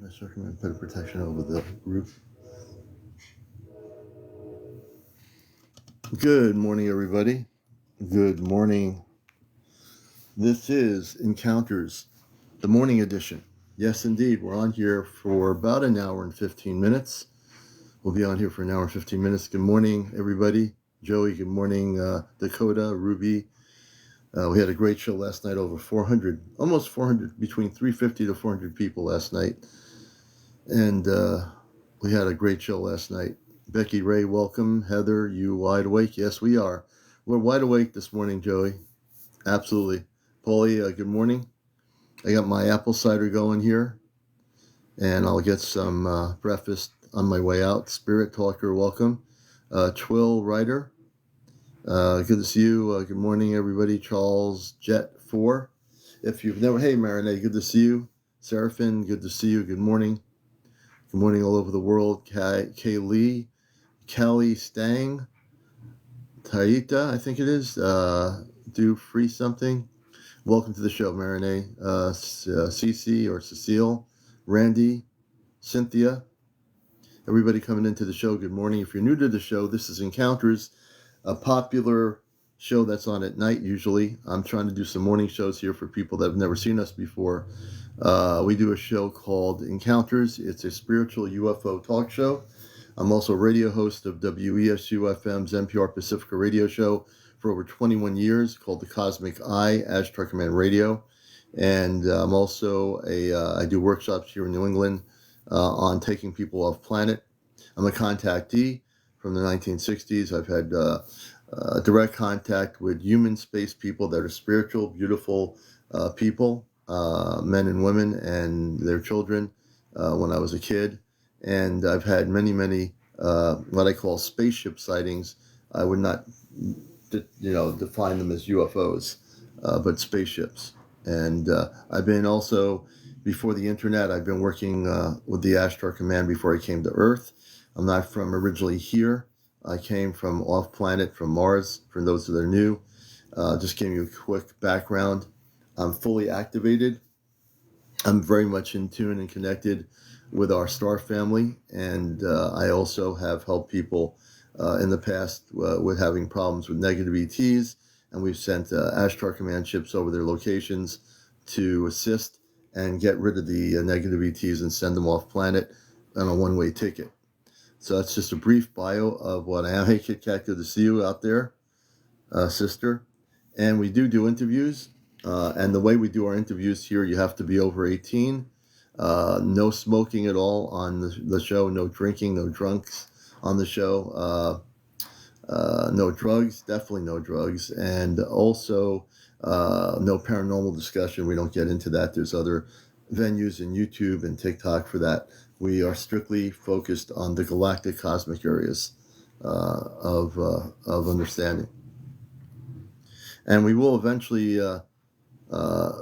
I recommend put a protection over the roof. Good morning, everybody. Good morning. This is Encounters, the morning edition. Yes, indeed. We're on here for about an hour and 15 minutes. We'll be on here for an hour and 15 minutes. Good morning, everybody. Joey, good morning. Dakota, Ruby. We had a great show last night, over 400, almost 400, between 350 to 400 people last night. And we had a great show last night. Becky Ray, welcome. Heather, you wide awake? Yes, we are. We're wide awake this morning, Joey. Absolutely. Paulie, good morning. I got my apple cider going here, and I'll get some breakfast on my way out. Spirit Talker, welcome. Twill Writer, good to see you. Good morning, everybody. Charles Jet 4. If you've never, hey, Marinette, good to see you. Seraphin, good to see you. Good morning. Good morning all over the world. Kay Lee, Kelly Stang, Taita, I think it is. Do free something. Welcome to the show, Marinette. Cece or Cecile, Randy, Cynthia, everybody coming into the show. Good morning. If you're new to the show, this is Encounters, a popular show that's on at night usually. I'm trying to do some morning shows here for people that have never seen us before. We do a show called Encounters. It's a spiritual UFO talk show. I'm also a radio host of WESU-FM's NPR Pacifica radio show for over 21 years called The Cosmic Eye, Ashtar Command Radio. And I'm also I do workshops here in New England on taking people off planet. I'm a contactee from the 1960s. I've had direct contact with human space people that are spiritual, beautiful people, men and women and their children when I was a kid. And I've had many, what I call spaceship sightings. I would not, define them as UFOs, but spaceships. And I've been also, before the internet, I've been working with the Ashtar Command before I came to Earth. I'm not from originally here. I came from off planet, from Mars, for those that are new. Just giving you a quick background. I'm fully activated. I'm very much in tune and connected with our star family, and I also have helped people in the past with having problems with negative ETs, and we've sent Ashtar Command ships over their locations to assist and get rid of the negative ETs and send them off planet on a one-way ticket. So that's just a brief bio of what I am. Hey, Kit Kat, good to see you out there, sister. And we do interviews. And the way we do our interviews here, you have to be over 18. No smoking at all on the show. No drinking, no drunks on the show. No drugs, definitely no drugs. And also no paranormal discussion. We don't get into that. There's other venues in YouTube and TikTok for that. We are strictly focused on the galactic cosmic areas of understanding. And we will eventually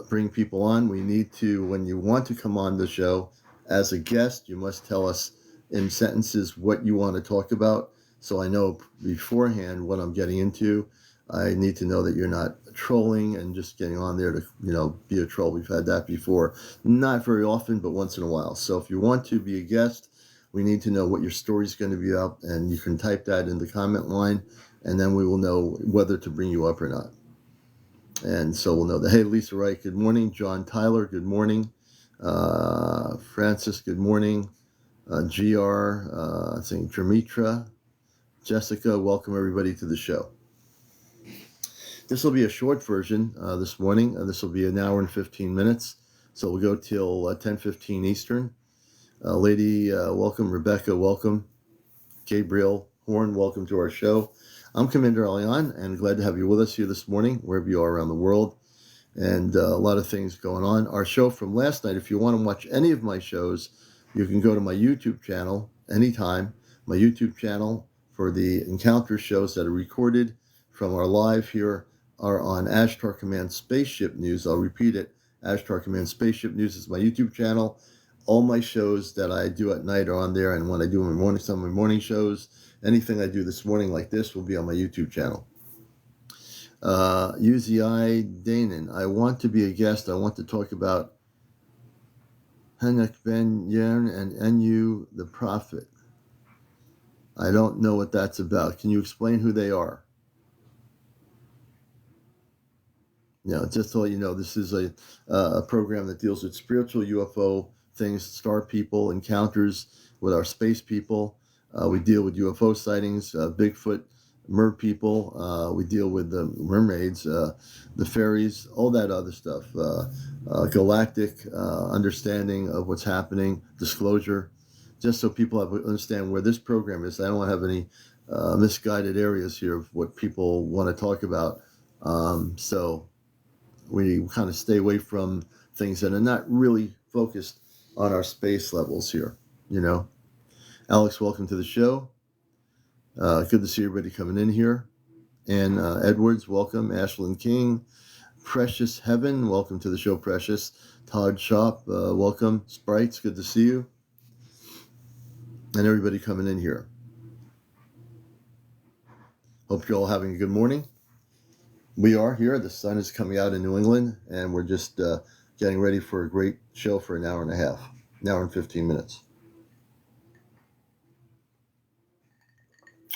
bring people on. We need to, when you want to come on the show as a guest, you must tell us in sentences what you want to talk about. So I know beforehand what I'm getting into. I need to know that you're not trolling and just getting on there to, be a troll. We've had that before. Not very often, but once in a while. So if you want to be a guest, we need to know what your story is going to be up, and you can type that in the comment line, and then we will know whether to bring you up or not. And so we'll know that. Hey, Lisa Wright, good morning. John Tyler, good morning. Francis, good morning. GR, I think Dramitra. Jessica, welcome everybody to the show. This will be a short version this morning. This will be an hour and 15 minutes. So we'll go till 10:15 Eastern. Lady, welcome. Rebecca, welcome. Gabriel Horn, welcome to our show. I'm CmdrAleon, and glad to have you with us here this morning, wherever you are around the world. And a lot of things going on. Our show from last night, if you want to watch any of my shows, you can go to my YouTube channel anytime. My YouTube channel for the encounter shows that are recorded from our live here are on Ashtar Command Spaceship News. I'll repeat it. Ashtar Command Spaceship News is my YouTube channel. All my shows that I do at night are on there, and when I do my morning, some of my morning shows, anything I do this morning like this will be on my YouTube channel. UZI Danon, I want to be a guest. I want to talk about Henok Ben Yern and Enu the Prophet. I don't know what that's about. Can you explain who they are? Just to let you know, this is a program that deals with spiritual UFO things, star people, encounters with our space people. We deal with UFO sightings, Bigfoot, mer people. We deal with the mermaids, the fairies, all that other stuff. Galactic understanding of what's happening, disclosure, just so people understand where this program is. I don't want to have any misguided areas here of what people want to talk about. So we kind of stay away from things that are not really focused on our space levels here, Alex, welcome to the show. Good to see everybody coming in here. And Edwards, welcome. Ashlyn King. Precious Heaven, welcome to the show, Precious. Todd Shop, welcome. Sprites, good to see you. And everybody coming in here. Hope you're all having a good morning. We are here. The sun is coming out in New England, and we're just getting ready for a great show for an hour and a half, an hour and 15 minutes.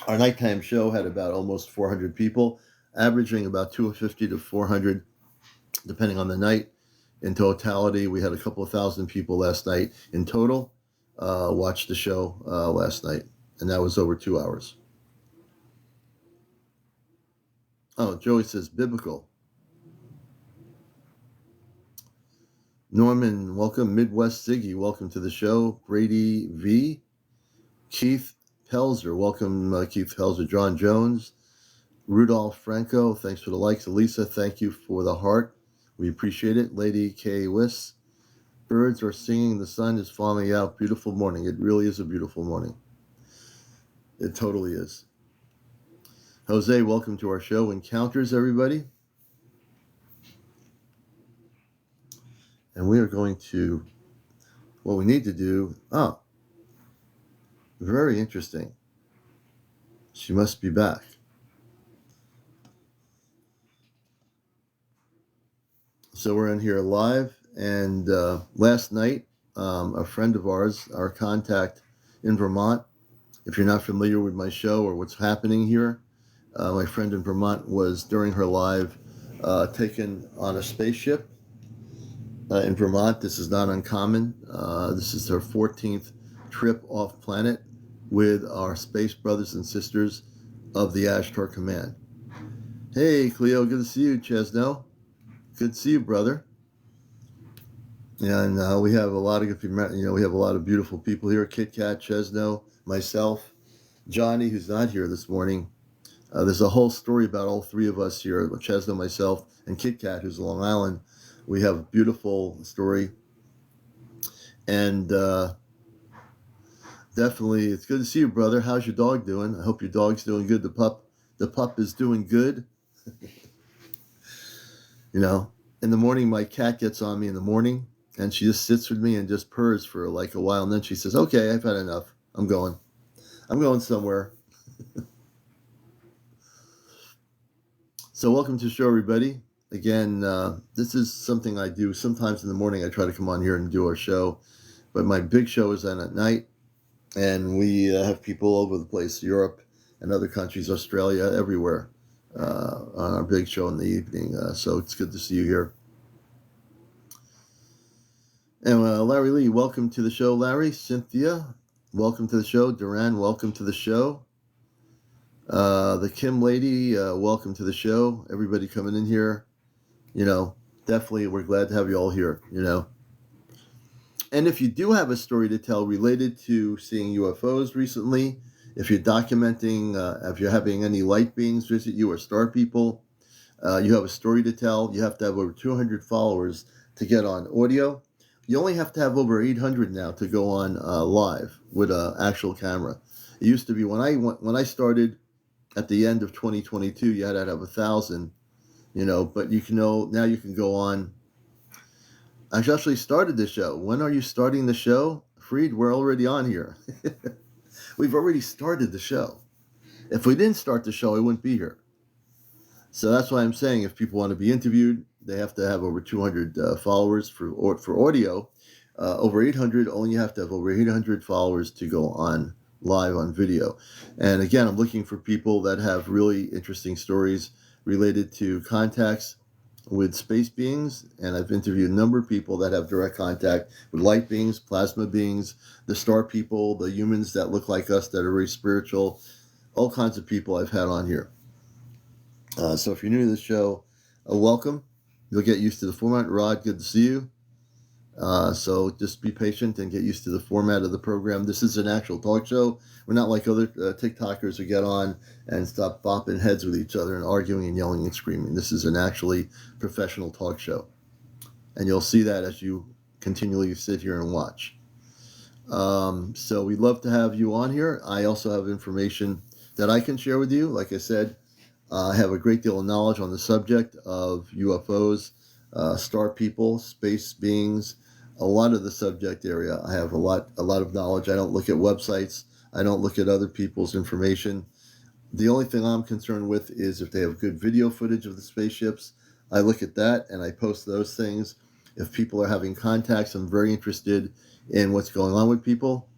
Our nighttime show had about almost 400 people, averaging about 250 to 400, depending on the night. In totality, we had a couple of thousand people last night in total watched the show last night, and that was over 2 hours. Oh, Joey says biblical. Norman, welcome. Midwest Ziggy, welcome to the show. Brady V. Keith Pelzer, welcome. Keith Pelzer. John Jones. Rudolph Franco, thanks for the likes. Elisa, thank you for the heart. We appreciate it. Lady K. Wiss. Birds are singing. The sun is falling out. Beautiful morning. It really is a beautiful morning. It totally is. Jose, welcome to our show. Encounters, everybody. And we are going to, what we need to do, very interesting. She must be back. So we're in here live, and last night, a friend of ours, our contact in Vermont, if you're not familiar with my show or what's happening here, my friend in Vermont was, during her live, taken on a spaceship in Vermont. This is not uncommon. This is her 14th trip off planet with our space brothers and sisters of the Ashtar Command. Hey, Cleo, good to see you. Chezno, good to see you, brother. And we have a lot of, we have a lot of beautiful people here. Kit Kat, Chezno, myself, Johnny, who's not here this morning. There's a whole story about all three of us here, Chezno, myself, and Kit Kat, who's in Long Island. We have a beautiful story. And definitely, it's good to see you, brother. How's your dog doing? I hope your dog's doing good. The pup is doing good. In the morning, my cat gets on me in the morning, and she just sits with me and just purrs for like a while. And then she says, okay, I've had enough. I'm going somewhere. So welcome to the show, everybody. Again, this is something I do sometimes in the morning. I try to come on here and do our show, but my big show is on at night, and we have people all over the place, Europe and other countries, Australia, everywhere, on our big show in the evening. So it's good to see you here. And Larry Lee, welcome to the show, Larry. Cynthia, welcome to the show. Duran, welcome to the show. The Kim lady, welcome to the show. Everybody coming in here, definitely we're glad to have you all here, And if you do have a story to tell related to seeing UFOs recently, if you're documenting, if you're having any light beings visit you or star people, you have a story to tell, you have to have over 200 followers to get on audio. You only have to have over 800 now to go on live with an actual camera. It used to be when I started at the end of 2022, you had to have 1,000, but now you can go on. I actually started the show. When are you starting the show? Freed, we're already on here. We've already started the show. If we didn't start the show, I wouldn't be here. So that's why I'm saying if people want to be interviewed, they have to have over 200 followers for audio. over 800. Only you have to have over 800 followers to go on live on video. And again, I'm looking for people that have really interesting stories related to contacts with space beings, and I've interviewed a number of people that have direct contact with light beings, plasma beings, the star people, the humans that look like us that are very spiritual, all kinds of people I've had on here. So if you're new to the show, welcome. You'll get used to the format. Rod, good to see you. So just be patient and get used to the format of the program. This is an actual talk show. We're not like other TikTokers who get on and stop bopping heads with each other and arguing and yelling and screaming. This is an actually professional talk show. And you'll see that as you continually sit here and watch. So we'd love to have you on here. I also have information that I can share with you. Like I said, I have a great deal of knowledge on the subject of UFOs, star people, space beings, a lot of the subject area. I have a lot of knowledge. I don't look at websites. I don't look at other people's information. The only thing I'm concerned with is if they have good video footage of the spaceships. I look at that and I post those things. If people are having contacts, I'm very interested in what's going on with people.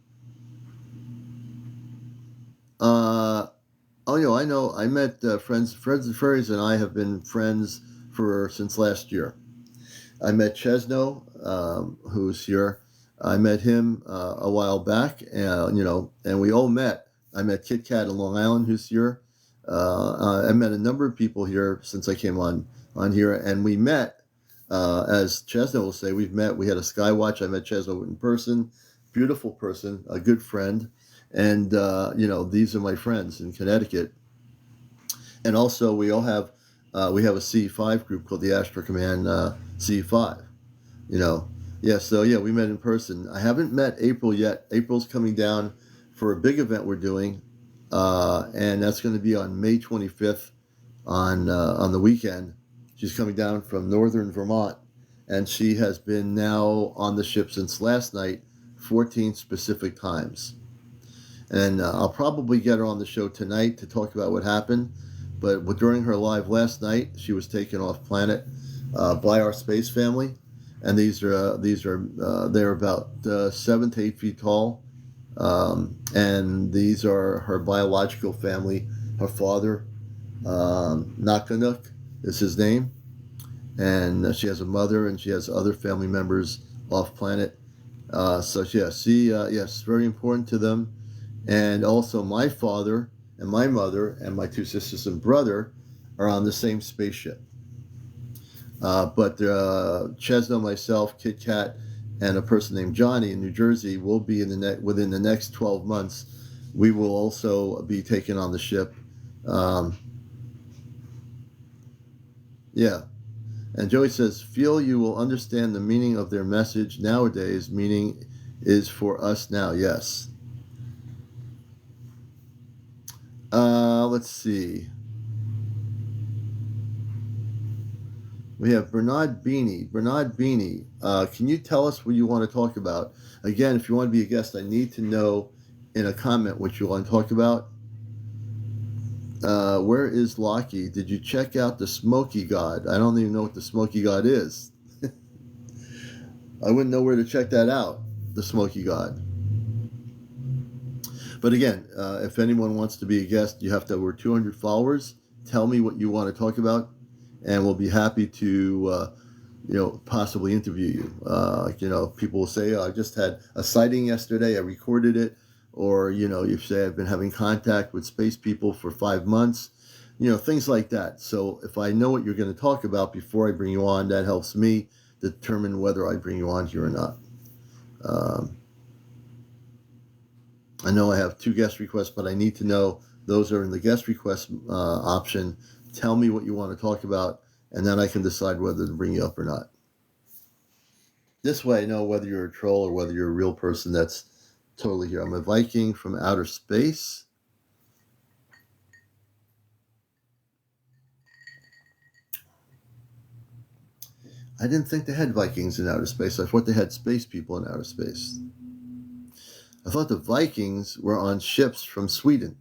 I know. I met friends and furries, and I have been friends since last year. I met Chezno, who's here. I met him a while back, and we all met. I met Kit Kat in Long Island, who's here. I met a number of people here since I came on here, and we met, as Chezno will say, we had a Skywatch. I met Chezno in person, beautiful person, a good friend, and, these are my friends in Connecticut. And also we have a C5 group called the Astro Command C5, we met in person. I haven't met April yet. April's coming down for a big event we're doing, and that's going to be on May 25th on the weekend. She's coming down from northern Vermont, and she has been now on the ship since last night, 14 specific times. And I'll probably get her on the show tonight to talk about what happened. But during her live last night, she was taken off planet by our space family, and they're about 7 to 8 feet tall, and these are her biological family. Her father, Nakanuk, is his name, and she has a mother, and she has other family members off planet. Yes, very important to them, and also my father and my mother and my 2 sisters and brother are on the same spaceship. But Chezno, myself, Kit Kat, and a person named Johnny in New Jersey will be within the next 12 months. We will also be taken on the ship. And Joey says, feel you will understand the meaning of their message nowadays. Meaning is for us now. Yes. Let's see. We have Bernard Beanie. Bernard Beanie, can you tell us what you want to talk about? Again, if you want to be a guest, I need to know in a comment what you want to talk about. Where is Locky? Did you check out the Smoky God? I don't even know what the Smoky God is. I wouldn't know where to check that out, the Smoky God. But again, if anyone wants to be a guest, you have to have over 200 followers. Tell me what you want to talk about, and we'll be happy to, possibly interview you. People will say, I just had a sighting yesterday. I recorded it. Or, you say I've been having contact with space people for 5 months. Things like that. So if I know what you're going to talk about before I bring you on, that helps me determine whether I bring you on here or not. I know I have 2 guest requests, but I need to know those are in the guest request option. Tell me what you want to talk about, and then I can decide whether to bring you up or not. This way I know whether you're a troll or whether you're a real person that's totally here. I'm a Viking from outer space. I didn't think they had Vikings in outer space. I thought they had space people in outer space. I thought the Vikings were on ships from Sweden.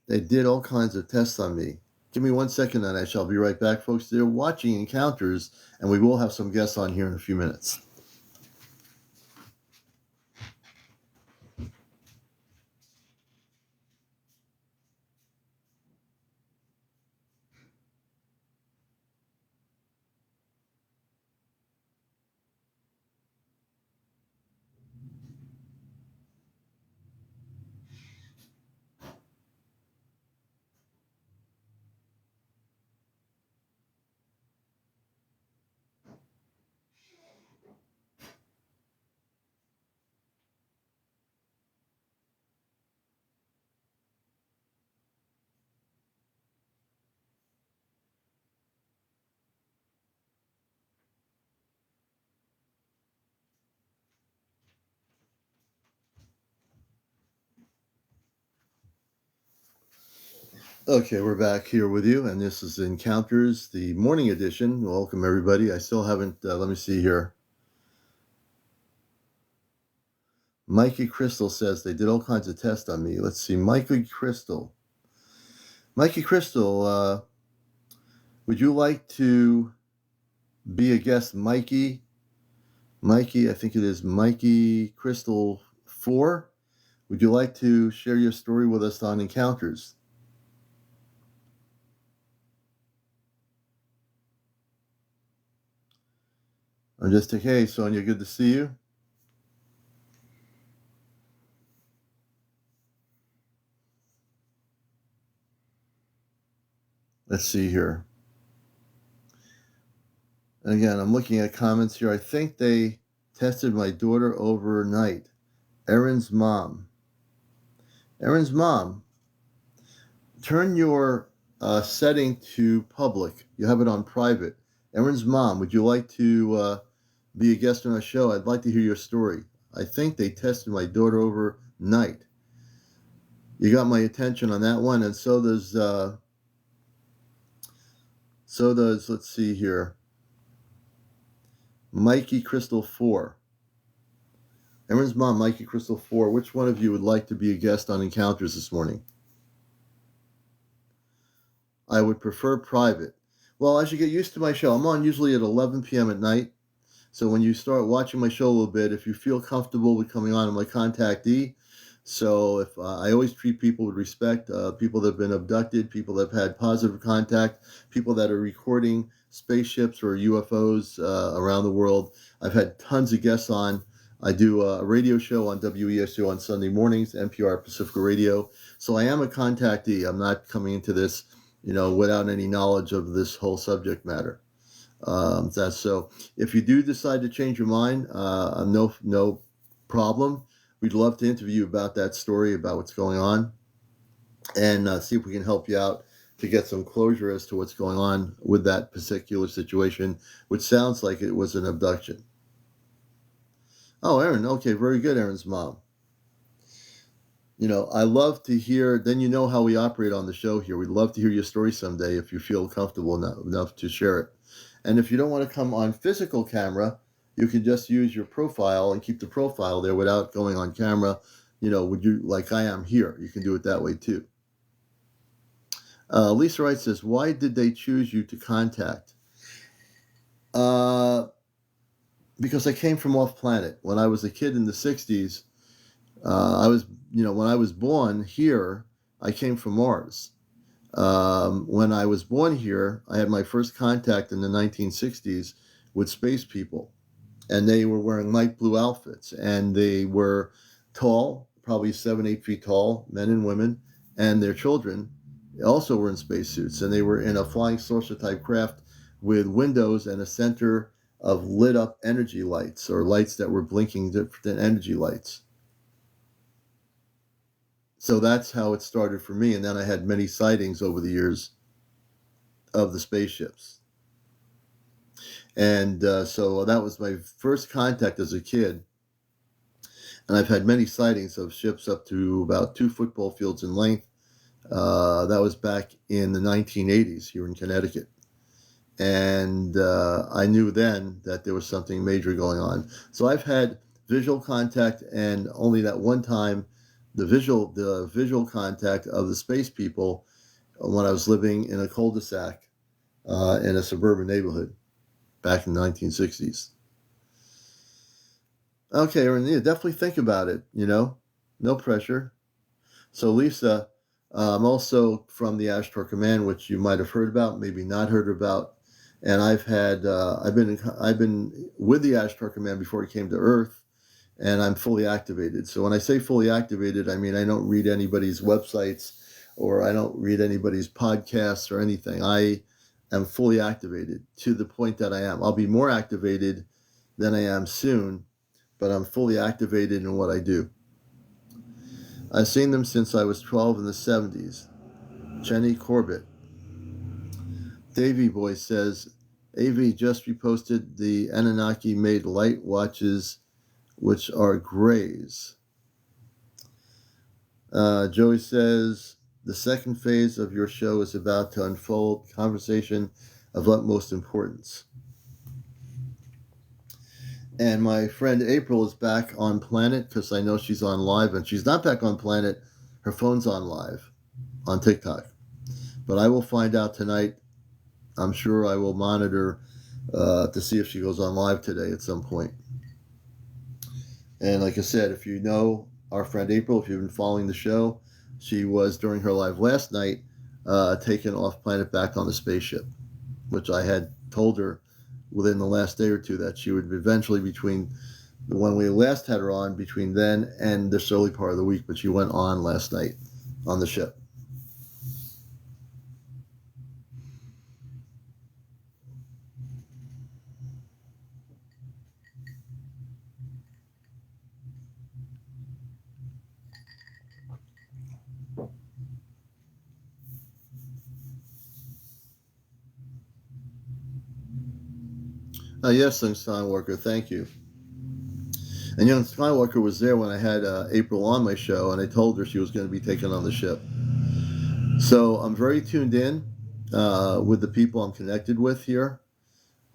They did all kinds of tests on me. Give me 1 second and I shall be right back, folks. They're watching Encounters, and we will have some guests on here in a few minutes. Okay, we're back here with you, and this is Encounters, the morning edition. Welcome, everybody. I still haven't, let me see here. Mikey Crystal says they did all kinds of tests on me. Let's see, Mikey Crystal. Mikey Crystal, would you like to be a guest? Mikey, I think it is Mikey Crystal 4. Would you like to share your story with us on Encounters? I'm just hey, Sonia, good to see you. Let's see here. And again, I'm looking at comments here. I think they tested my daughter overnight. Erin's mom. Turn your setting to public. You have it on private. Erin's mom, would you like to be a guest on our show? I'd like to hear your story. I think they tested my daughter overnight. You got my attention on that one, and so does, let's see here, Mikey Crystal 4. Erin's mom, Mikey Crystal 4. Which one of you would like to be a guest on Encounters this morning? I would prefer private. Well, as you get used to my show, I'm on usually at 11 p.m. at night. So when you start watching my show a little bit, if you feel comfortable with coming on, my contactee. So if I always treat people with respect, people that have been abducted, people that have had positive contact, people that are recording spaceships or UFOs around the world. I've had tons of guests on. I do a radio show on WESU on Sunday mornings, NPR Pacifica Radio. So I am a contactee. I'm not coming into this, without any knowledge of this whole subject matter. That's so. If you do decide to change your mind, no problem. We'd love to interview you about that story, about what's going on, and see if we can help you out to get some closure as to what's going on with that particular situation, which sounds like it was an abduction. Oh, Erin. Okay, very good, Erin's mom. I love to hear, then you know how we operate on the show here. We'd love to hear your story someday if you feel comfortable enough to share it. And if you don't want to come on physical camera, you can just use your profile and keep the profile there without going on camera, would you, like I am here. You can do it that way too. Lisa Wright says, why did they choose you to contact? Because I came from off planet. When I was a kid in the 60s, when I was born here, I came from Mars. When I was born here, I had my first contact in the 1960s with space people, and they were wearing light blue outfits, and they were tall, probably 7-8 feet tall, men and women, and their children also were in spacesuits, and they were in a flying saucer type craft with windows and a center of lit up energy lights, or lights that were blinking different energy lights. So that's how it started for me. And then I had many sightings over the years of the spaceships. And so that was my first contact as a kid. And I've had many sightings of ships up to about 2 football fields in length. That was back in the 1980s here in Connecticut. And I knew then that there was something major going on. So I've had visual contact, and only that one time the visual contact of the space people when I was living in a cul-de-sac in a suburban neighborhood back in the 1960s. Okay, yeah, definitely think about it, no pressure. So Lisa, I'm also from the Ashtar Command, which you might have heard about, maybe not heard about. And I've been with the Ashtar Command before it came to Earth, and I'm fully activated. So when I say fully activated, I mean I don't read anybody's websites or I don't read anybody's podcasts or anything. I am fully activated to the point that I am. I'll be more activated than I am soon, but I'm fully activated in what I do. I've seen them since I was 12 in the 70s. Jenny Corbett. Davy Boy says, AV just reposted the Anunnaki made light watches, which are grays. Joey says, the second phase of your show is about to unfold, conversation of utmost importance. And my friend April is back on Planet because I know she's on live, and she's not back on Planet. Her phone's on live on TikTok. But I will find out tonight. I'm sure I will monitor to see if she goes on live today at some point. And like I said, if you know our friend April, if you've been following the show, she was during her live last night taken off Planet back on the spaceship, which I had told her within the last day or two that she would eventually, between when we last had her on, between then and this early part of the week, but she went on last night on the ship. Yes, young Skywalker, thank you. And young Skywalker was there when I had April on my show, and I told her she was going to be taken on the ship. So I'm very tuned in with the people I'm connected with here.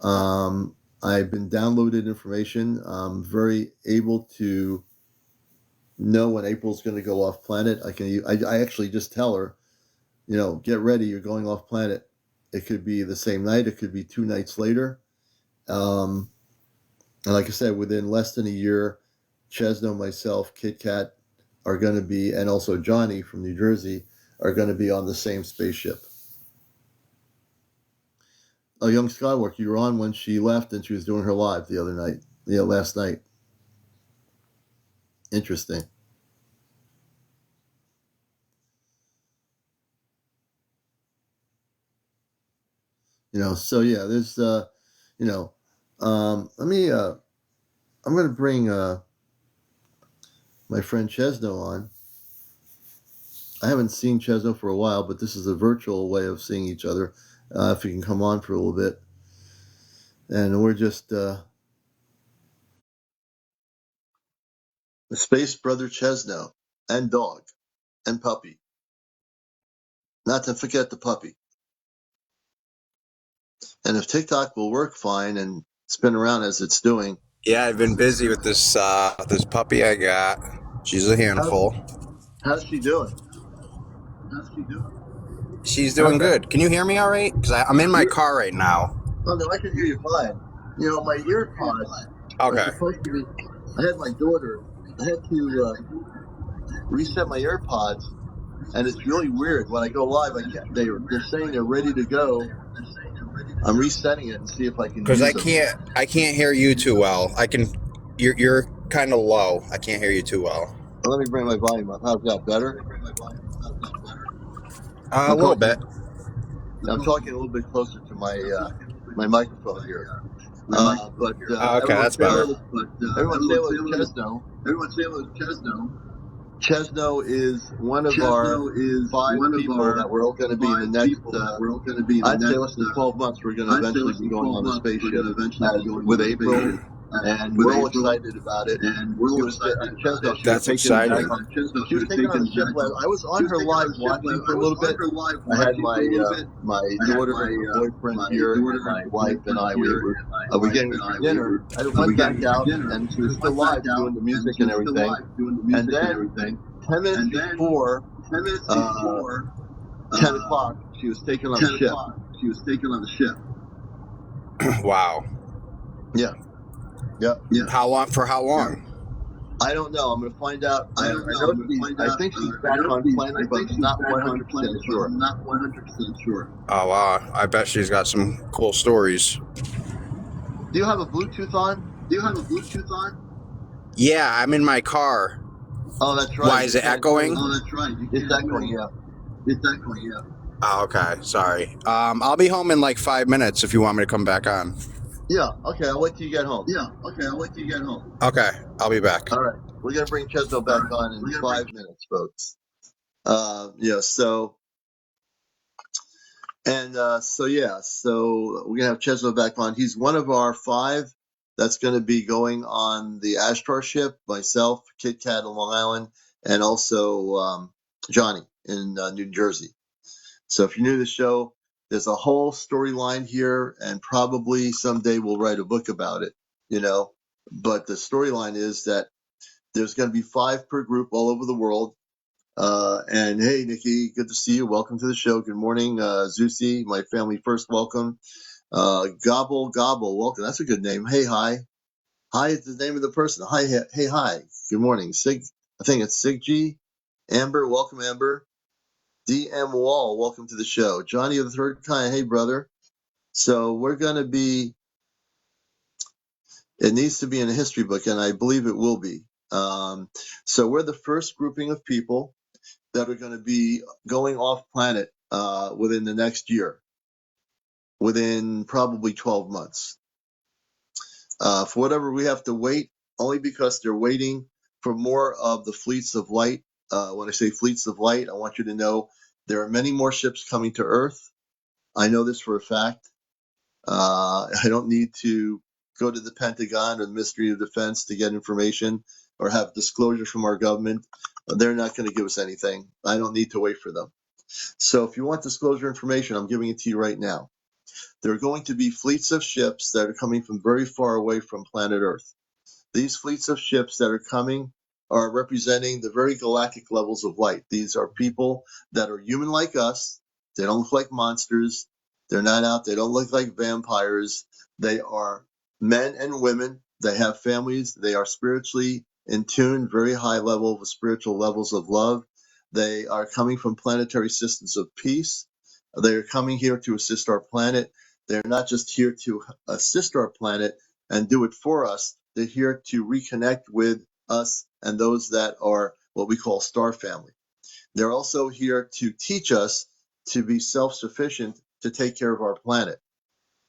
I've been downloaded information. I'm very able to know when April's going to go off Planet. I actually just tell her, get ready, you're going off Planet. It could be the same night, it could be 2 nights later. And like I said, within less than a year, Chezno, myself, Kit Kat are going to be, and also Johnny from New Jersey, are going to be on the same spaceship. Young Skywalker, you were on when she left and she was doing her live the other night, last night. Interesting. So yeah, there's, I'm going to bring my friend Chezno on. I haven't seen Chezno for a while, but this is a virtual way of seeing each other. If you can come on for a little bit. And we're just Space Brother Chezno and dog and puppy. Not to forget the puppy. And if TikTok will work fine and spin around as it's doing. Yeah, I've been busy with this puppy I got. She's a handful. How's she doing? She's doing good. Can you hear me all right? Because I'm in my car right now. Oh, no, I can hear you fine. My ear pods are supposed to be... I had my daughter... I had to reset my AirPods, and it's really weird. When I go live, they're saying they're ready to go. I'm resetting it and see if I can. Because I can't hear you too well. You're kind of low. I can't hear you too well. Let me bring my volume up. How's that better? A little bit. I'm talking a little bit closer to my microphone here. Okay, that's better. Everyone say hello to Chezno. Chezno is one of our 5 people that we're all going to be in the next, I'd say less than 12 months, we're going to eventually be going on the spaceship with April. And we're all excited about it. That's exciting. She was taken on the ship. I was on her live watching for a little bit. I had my daughter, my boyfriend here, and my wife and I. We were getting dinner. I went back out, and she was still live doing the music and everything. And then 10 minutes before 10 o'clock, she was taken on the ship. Wow. Yeah. How long? For how long? I don't know. I'm going to find out. I think she's back on planet, but I'm not 100% sure. Oh, wow. I bet she's got some cool stories. Do you have a Bluetooth on? Yeah, I'm in my car. Oh, that's right. Why is it echoing? It's echoing, yeah. Oh, okay. Sorry. I'll be home in like 5 minutes if you want me to come back on. Yeah, okay. I'll wait till you get home. Okay, I'll be back. All right. We're going to bring Chezno back on in 5 minutes, folks. So we're gonna have Chezno back on. He's one of our 5 that's going to be going on the Ashtar ship. Myself, Kit Kat on Long Island, and also Johnny in New Jersey. So if you're new to the show, there's a whole storyline here, and probably someday we'll write a book about it. But the storyline is that there's going to be 5 per group all over the world. And hey, Nikki, good to see you. Welcome to the show. Good morning, Zusi, my family first. Welcome. Gobble, welcome. That's a good name. Hey, hi. Hi is the name of the person. Hi, hey, hi. Good morning. I think it's Siggy. Amber, welcome, Amber. DM Wall, welcome to the show. Johnny of the Third Kind, hey, brother. So we're going to be, it needs to be in a history book, and I believe it will be. So we're the first grouping of people that are going to be going off planet within the next year, within probably 12 months. For whatever we have to wait, only because they're waiting for more of the fleets of light. When I say fleets of light, I want you to know there are many more ships coming to Earth. I know this for a fact. I don't need to go to the Pentagon or the Ministry of Defense to get information or have disclosure from our government. They're not going to give us anything. I don't need to wait for them. So if you want disclosure information, I'm giving it to you right now. There are going to be fleets of ships that are coming from very far away from planet Earth. These fleets of ships that are coming are representing the very galactic levels of light. These are people that are human like us. They don't look like monsters. They're not out. They don't look like vampires. They are men and women. They have families. They are spiritually in tune, very high level of spiritual levels of love. They are coming from planetary systems of peace. They are coming here to assist our planet. They're not just here to assist our planet and do it for us. They're here to reconnect with us and those that are what we call star family. They're also here to teach us to be self-sufficient to take care of our planet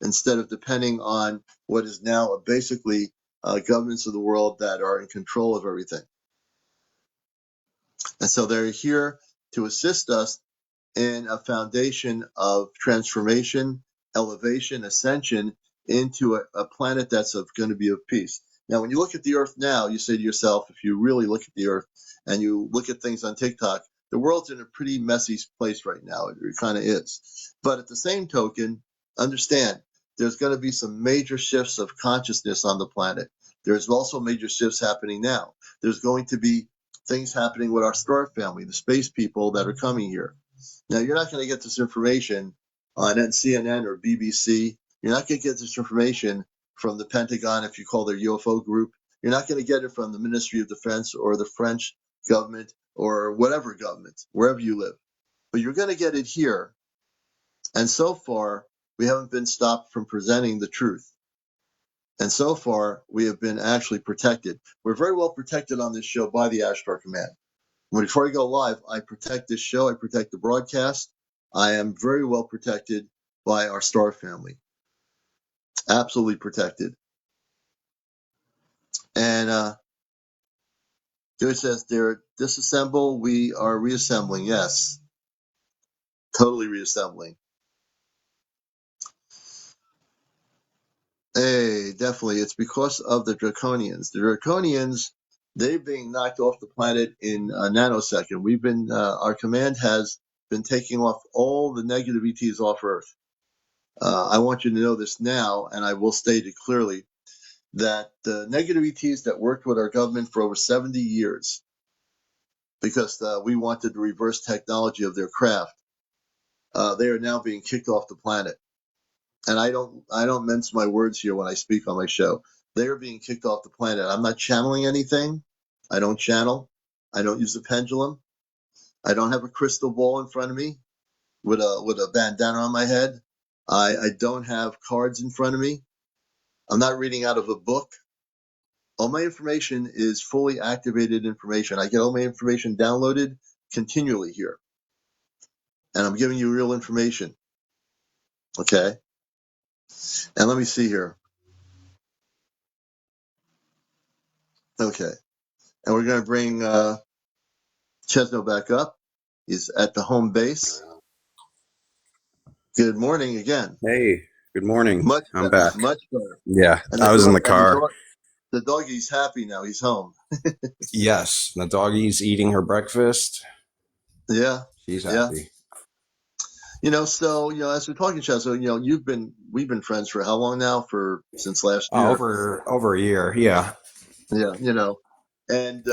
instead of depending on what is now basically governments of the world that are in control of everything. And so they're here to assist us in a foundation of transformation, elevation, ascension into a planet that's going to be of peace. Now, when you look at the Earth now, you say to yourself, if you really look at the Earth and you look at things on TikTok, the world's in a pretty messy place right now. It kind of is. But at the same token, understand there's going to be some major shifts of consciousness on the planet. There's also major shifts happening now. There's going to be things happening with our star family, the space people that are coming here. Now, you're not going to get this information on CNN or BBC. You're not going to get this information from the Pentagon if you call their UFO group. You're not going to get it from the Ministry of Defense or the French government or whatever government, wherever you live. But you're going to get it here. And so far, we haven't been stopped from presenting the truth. And so far, we have been actually protected. We're very well protected on this show by the Ashtar Command. Before I go live, I protect this show. I protect the broadcast. I am very well protected by our star family. Absolutely protected. And Joey says, they're disassemble. We are reassembling. Yes. Totally reassembling. Hey, definitely. It's because of the Draconians. The Draconians, they're being knocked off the planet in a nanosecond. Our command has been taking off all the negative ETs off Earth. I want you to know this now, and I will state it clearly, that the negative ETs that worked with our government for over 70 years, because we wanted the reverse technology of their craft. They are now being kicked off the planet. And I don't mince my words here when I speak on my show. They are being kicked off the planet. I'm not channeling anything. I don't channel. I don't use a pendulum. I don't have a crystal ball in front of me with a bandana on my head. I don't have cards in front of me. I'm not reading out of a book. All my information is fully activated information. I get all my information downloaded continually here. And I'm giving you real information. Okay? And let me see here. Okay. And we're going to bring Chezno back up. He's at the home base. Good morning again. Hey, good morning. Much I'm better. back. Much better. Yeah, And I was in the car. the doggy's happy now. He's home. Yes, the doggy's eating her breakfast. Yeah. She's Yeah. happy. So, as we're talking, Chezno, we've been friends for how long now? Since last year. Over a year. Yeah. Yeah. And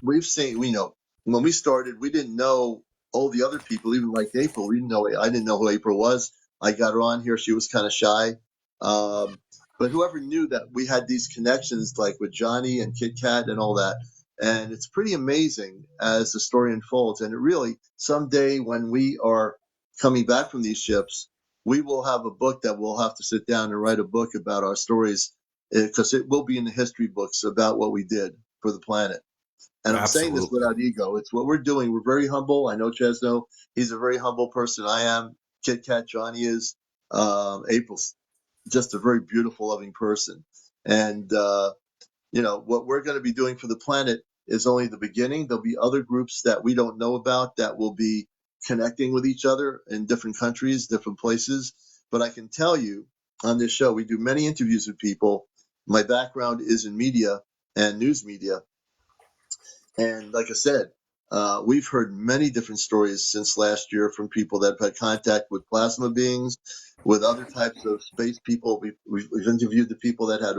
we've seen, when we started, we didn't know all the other people, even like April. I didn't know who April was. I got her on here. She was kind of shy. But whoever knew that we had these connections, like with Johnny and Kit Kat and all that. And it's pretty amazing as the story unfolds. And it really, someday when we are coming back from these ships, we will have a book that we'll have to sit down and write a book about our stories, because it will be in the history books about what we did for the planet. And I'm saying this Absolutely. without ego. It's what we're doing. We're very humble. I know Chezno. He's a very humble person. I am. Kit Kat, Johnny is. April's just a very beautiful, loving person. And, what we're going to be doing for the planet is only the beginning. There'll be other groups that we don't know about that will be connecting with each other in different countries, different places. But I can tell you on this show, we do many interviews with people. My background is in media and news media. And like I said, we've heard many different stories since last year from people that have had contact with plasma beings, with other types of space people. We've interviewed the people that had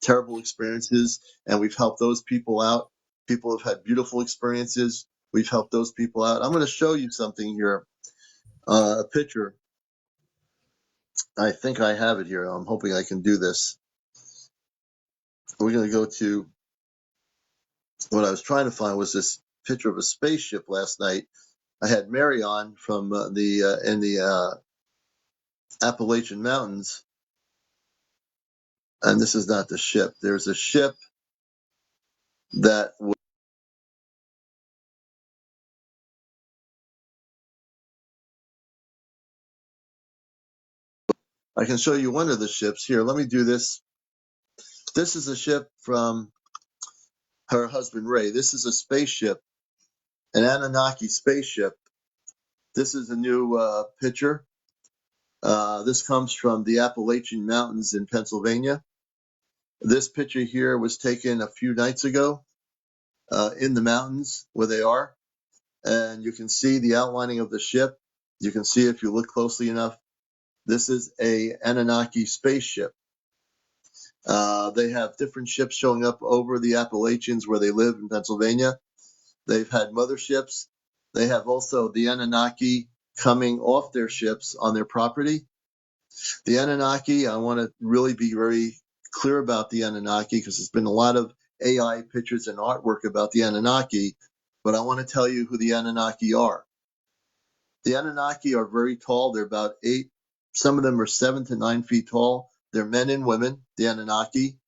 terrible experiences, and we've helped those people out. People have had beautiful experiences. We've helped those people out. I'm going to show you something here, a picture. I think I have it here. I'm hoping I can do this. We're going to go to what I was trying to find was this picture of a spaceship last night. I had Mary on from in the Appalachian Mountains, and this is not the ship. There's a ship that I can show you one of the ships here. Let me do this. This is a ship from her husband Ray. This is a spaceship, an Anunnaki spaceship. This is a new picture. This comes from the Appalachian Mountains in Pennsylvania. This picture here was taken a few nights ago in the mountains where they are. And you can see the outlining of the ship. You can see if you look closely enough. This is a Anunnaki spaceship. They have different ships showing up over the Appalachians where they live in Pennsylvania. They've had motherships. They have also the Anunnaki coming off their ships on their property. The Anunnaki, I want to really be very clear about the Anunnaki because there's been a lot of AI pictures and artwork about the Anunnaki, but I want to tell you who the Anunnaki are. The Anunnaki are very tall. They're about 8, some of them are 7 to 9 feet tall. They're men and women, the Anunnaki.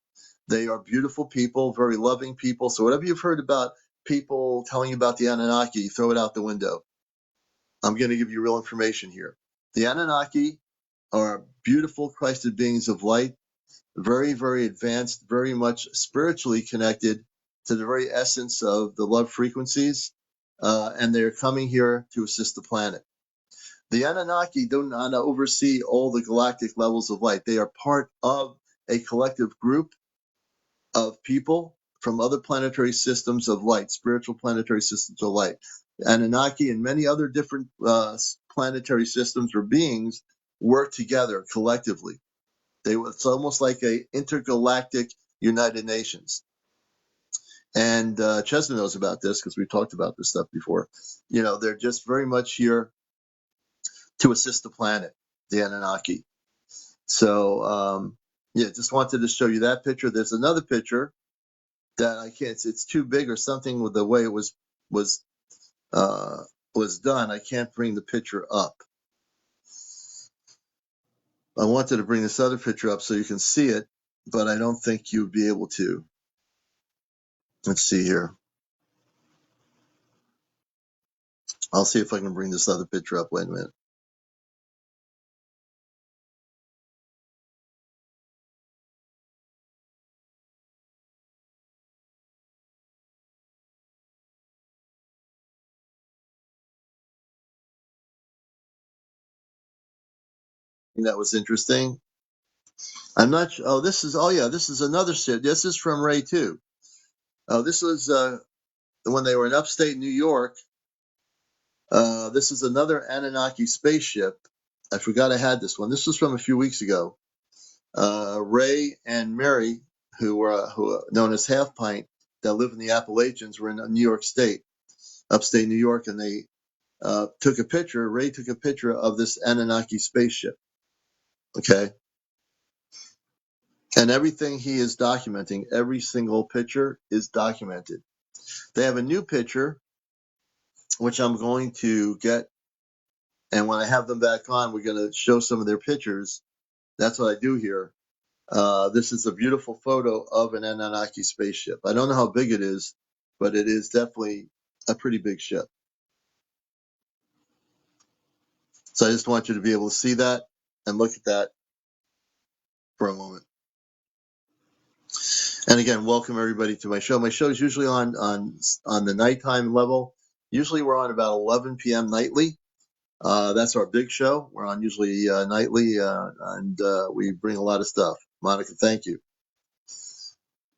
They are beautiful people, very loving people. So whatever you've heard about people telling you about the Anunnaki, throw it out the window. I'm going to give you real information here. The Anunnaki are beautiful Christed beings of light, very, very advanced, very much spiritually connected to the very essence of the love frequencies, and they're coming here to assist the planet. The Anunnaki do not oversee all the galactic levels of light. They are part of a collective group of people from other planetary systems of light, spiritual planetary systems of light. Anunnaki and many other different planetary systems or beings work together collectively. It's almost like a intergalactic United Nations. And Chezno knows about this because we've talked about this stuff before. They're just very much here to assist the planet, the Anunnaki. So, just wanted to show you that picture. There's another picture that I can't. It's too big or something with the way it was uh, was done. I can't bring the picture up. I wanted to bring this other picture up so you can see it, but I don't think you'd be able to. Let's see here. I'll see if I can bring this other picture up. Wait a minute. That was interesting. I'm not. Oh, this is. Oh, yeah. This is another ship. This is from Ray too. Oh, this was when they were in upstate New York. This is another Anunnaki spaceship. I forgot I had this one. This was from a few weeks ago. Ray and Mary, who are known as Half Pint, that live in the Appalachians, were in New York State, upstate New York, and they took a picture. Ray took a picture of this Anunnaki spaceship. Okay. And everything he is documenting, every single picture is documented. They have a new picture, which I'm going to get. And when I have them back on, we're going to show some of their pictures. That's what I do here. This is a beautiful photo of an Anunnaki spaceship. I don't know how big it is, but it is definitely a pretty big ship. So I just want you to be able to see that and look at that for a moment. And again, welcome everybody to my show. My show is usually on the nighttime level. Usually we're on about 11 p.m. nightly. That's our big show. We're on usually nightly, and we bring a lot of stuff. Monica, thank you.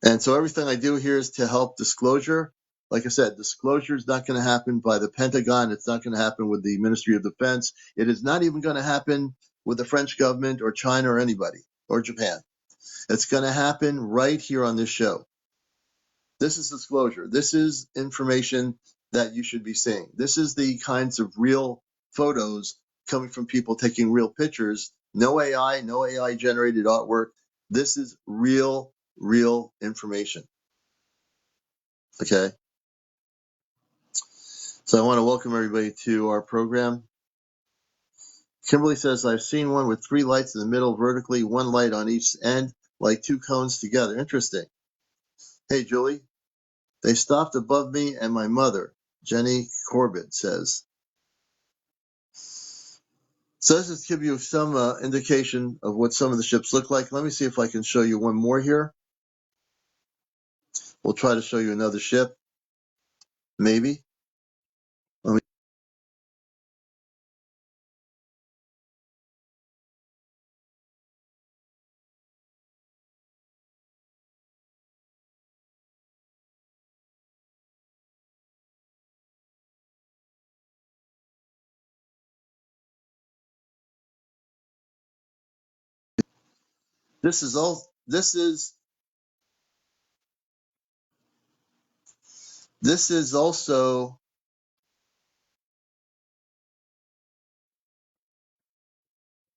And so everything I do here is to help disclosure. Like I said, disclosure is not going to happen by the Pentagon. It's not going to happen with the Ministry of Defense. It is not even going to happen with the French government or China or anybody or Japan. It's going to happen right here on this show. This is disclosure. This is information that you should be seeing. This is the kinds of real photos coming from people taking real pictures. No AI, no AI generated artwork. This is real information. Okay. So I want to welcome everybody to our program. Kimberly says, I've seen one with 3 lights in the middle vertically, 1 light on each end, like 2 cones together. Interesting. Hey, Julie. They stopped above me and my mother, Jenny Corbett says. So let's just give you some indication of what some of the ships look like. Let me see if I can show you one more here. We'll try to show you another ship, maybe. This is all. This is also.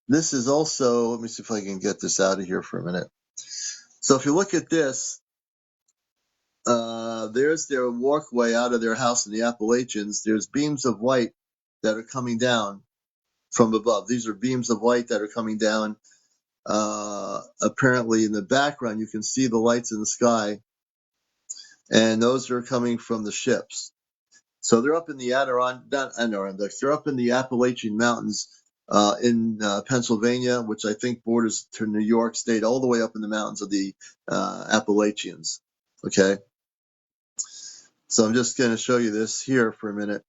This is also. Let me see if I can get this out of here for a minute. So if you look at this, there's their walkway out of their house in the Appalachians. There's beams of light that are coming down from above. These are beams of light that are coming down. Apparently in the background, you can see the lights in the sky, and those are coming from the ships. So they're up in the Adirondacks. They're up in the Appalachian Mountains in Pennsylvania, which I think borders to New York State, all the way up in the mountains of the Appalachians. Okay. So I'm just going to show you this here for a minute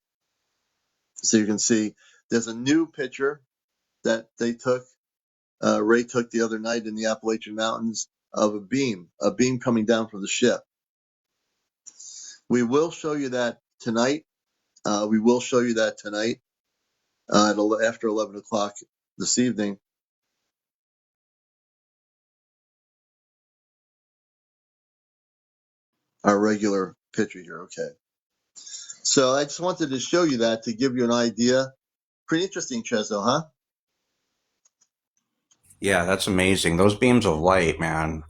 so you can see. There's a new picture that they took, Ray took the other night in the Appalachian Mountains of a beam coming down from the ship. We will show you that tonight. After 11 o'clock this evening. our regular picture here. Okay. So I just wanted to show you that to give you an idea. Pretty interesting, Chezno, huh? Yeah, that's amazing. Those beams of light, man.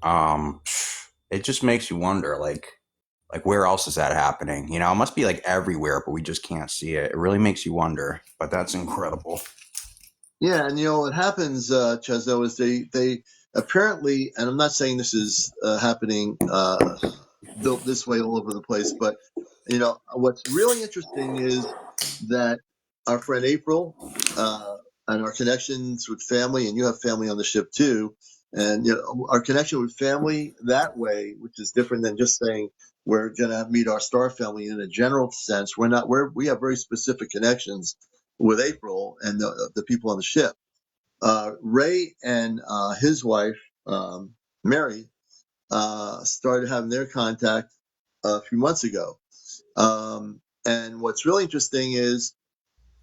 It just makes you wonder, like where else is that happening? You know, it must be like everywhere, but we just can't see it. It really makes you wonder. But that's incredible. Yeah, and what happens, Chezno, is they apparently, and I'm not saying this is happening built this way all over the place, but what's really interesting is that our friend April uh, and our connections with family, and you have family on the ship too, and our connection with family that way, which is different than just saying we're going to meet our star family in a general sense. We have very specific connections with April and the people on the ship. Ray and his wife, Mary, started having their contact a few months ago. And what's really interesting is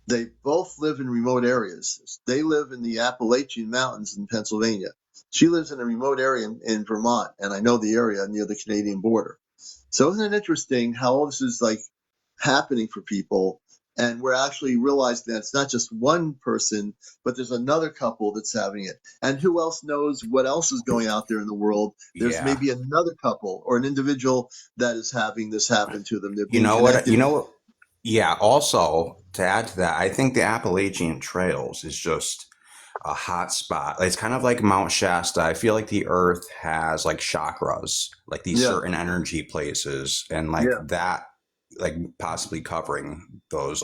they both live in remote areas. They live in the Appalachian Mountains in Pennsylvania. She lives in a remote area in Vermont, and I know the area near the Canadian border. So isn't it interesting how all this is like happening for people? And we're actually realizing that it's not just one person, but there's another couple that's having it. And who else knows what else is going out there in the world? There's Yeah. maybe another couple or an individual that is having this happen to them. They're You being know what? connected. Yeah. Also, to add to that, I think the Appalachian Trails is just a hot spot. It's kind of like Mount Shasta. I feel like the Earth has like chakras, like these Yeah, certain energy places, and like yeah, that, like possibly covering those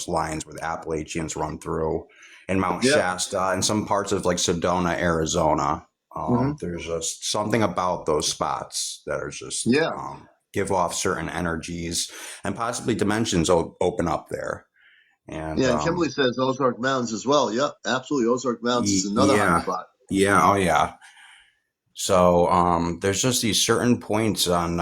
lines where the Appalachians run through, and Mount yeah. Shasta, and some parts of like Sedona, Arizona. Hmm. There's just something about those spots that are just Yeah. give off certain energies, and possibly dimensions open up there. And Yeah, and Kimberly says Ozark Mountains as well. Yep, absolutely. Ozark Mountains is another hot yeah, spot. yeah, oh yeah. So there's just these certain points on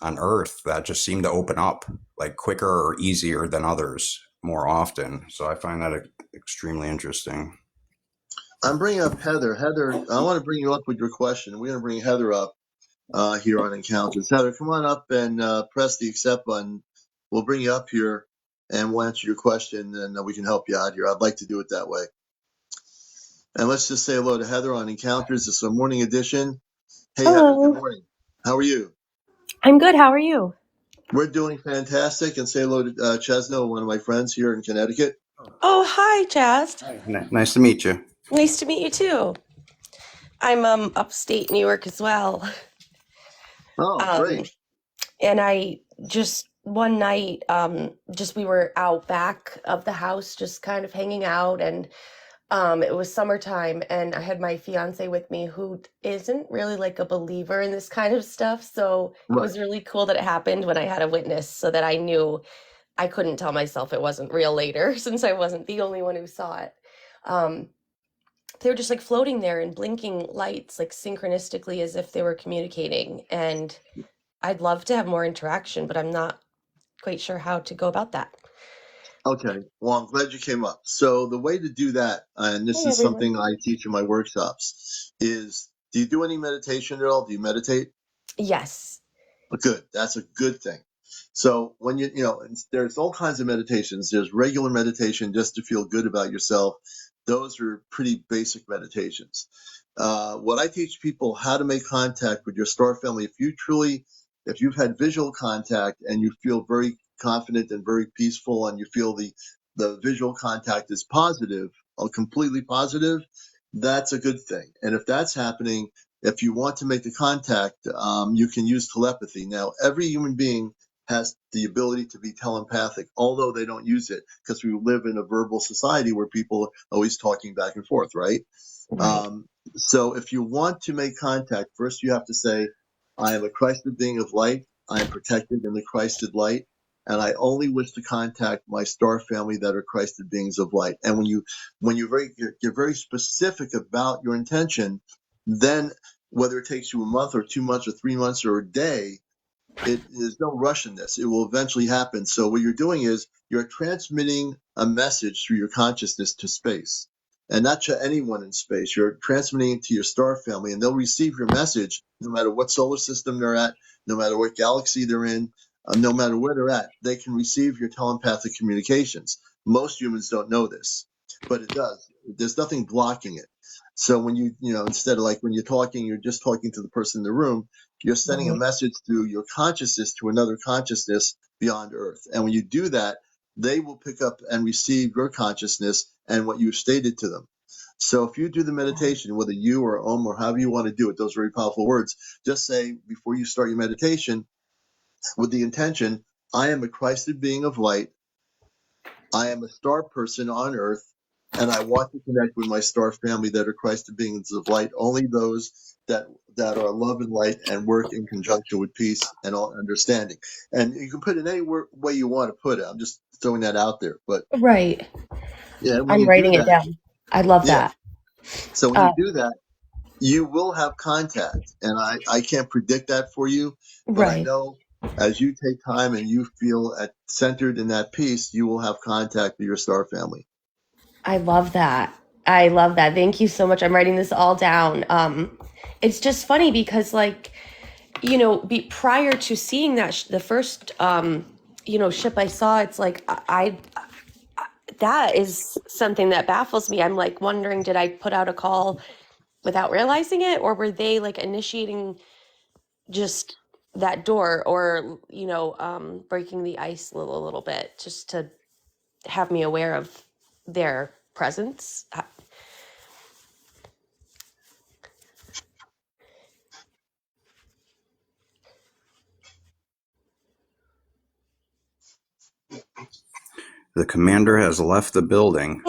Earth that just seem to open up like quicker or easier than others more often. So I find that extremely interesting. I'm bringing up Heather. Heather, I want to bring you up with your question. We're going to bring Heather up here on Encounters. Heather, come on up and press the accept button. We'll bring you up here and we'll answer your question, and we can help you out here. I'd like to do it that way. And let's just say hello to Heather on Encounters. It's a morning edition. Hey, Heather, good Hello. morning. How are you? I'm good. How are you? We're doing fantastic. And say hello to Chezno, one of my friends here in Connecticut. Oh, hi, Jazz. Nice to meet you. Nice to meet you too. I'm upstate New York as well. Oh, Um great. and I just one night just we were out back of the house just kind of hanging out, and it was summertime, and I had my fiance with me who isn't really like a believer in this kind of stuff, so it Right. was really cool that it happened when I had a witness so that I knew I couldn't tell myself it wasn't real later since I wasn't the only one who saw it. Um, they were just like floating there and blinking lights like synchronistically as if they were communicating. And I'd love to have more interaction, but I'm not quite sure how to go about that. Okay. Well, I'm glad you came up. So the way to do that, and this Hey, is everyone. something I teach in my workshops, is do you do any meditation at all? Do you meditate? Yes. Good. That's a good thing. So when there's all kinds of meditations. There's regular meditation just to feel good about yourself. Those are pretty basic meditations. What I teach people how to make contact with your star family. If you've had visual contact and you feel very confident and very peaceful, and you feel the visual contact is positive, or completely positive, that's a good thing. And if that's happening, if you want to make the contact, you can use telepathy. Now, every human being has the ability to be telepathic, although they don't use it because we live in a verbal society where people are always talking back and forth, right? Right. Um, so if you want to make contact, first you have to say, I am a Christed being of light. I am protected in the Christed light. And I only wish to contact my star family that are Christed beings of light. And you're very specific about your intention, then whether it takes you a month or 2 months or 3 months or a day, there's no rush in this. It will eventually happen. So what you're doing is you're transmitting a message through your consciousness to space. and not to anyone in space. You're transmitting it to your star family, and they'll receive your message no matter what solar system they're at, no matter what galaxy they're in, no matter where they're at. They can receive your telepathic communications. Most humans don't know this, but it does. There's nothing blocking it. So when instead of like when you're talking, you're just talking to the person in the room, you're sending a message through your consciousness to another consciousness beyond Earth. And when you do that, they will pick up and receive your consciousness and what you've stated to them. So if you do the meditation, whether you or Om or however you want to do it, those very powerful words, just say before you start your meditation with the intention, I am a Christed being of light. I am a star person on Earth, and I want to connect with my star family that are Christed beings of light, only those that are love and light and work in conjunction with peace and all understanding. And you can put it any way you want to put it. I'm just throwing that out there. But Right. yeah, when I'm you do writing it that, down. I love yeah. that. So when you Uh, do that, you will have contact. And I can't predict that for you, but I right. know as you take time and you feel centered in that peace, you will have contact with your star family. I love that. I love that. Thank you so much. I'm writing this all down. It's just funny because, like, prior to seeing that the first ship I saw, it's like I that is something that baffles me. I'm like wondering, did I put out a call without realizing it, or were they like initiating just that door, or breaking the ice a little bit just to have me aware of their presence? The commander has left the building.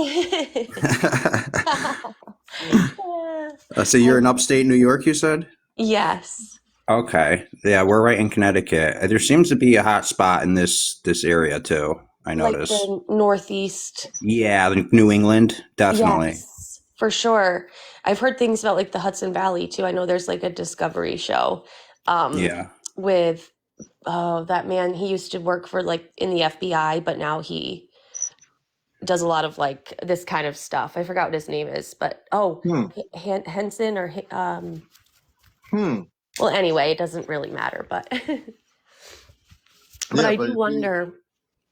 So you're in upstate New York, you said? Yes. Okay. Yeah, we're right in Connecticut. There seems to be a hot spot in this area too, I Like notice. the Northeast. Yeah, New England, definitely. Yes, for sure. I've heard things about like the Hudson Valley too. I know there's like a Discovery show Yeah. with that man. He used to work for like in the FBI, but now he does a lot of like this kind of stuff. I forgot what his name is, but Henson or well, anyway, it doesn't really matter, but but Yeah, I but do wonder,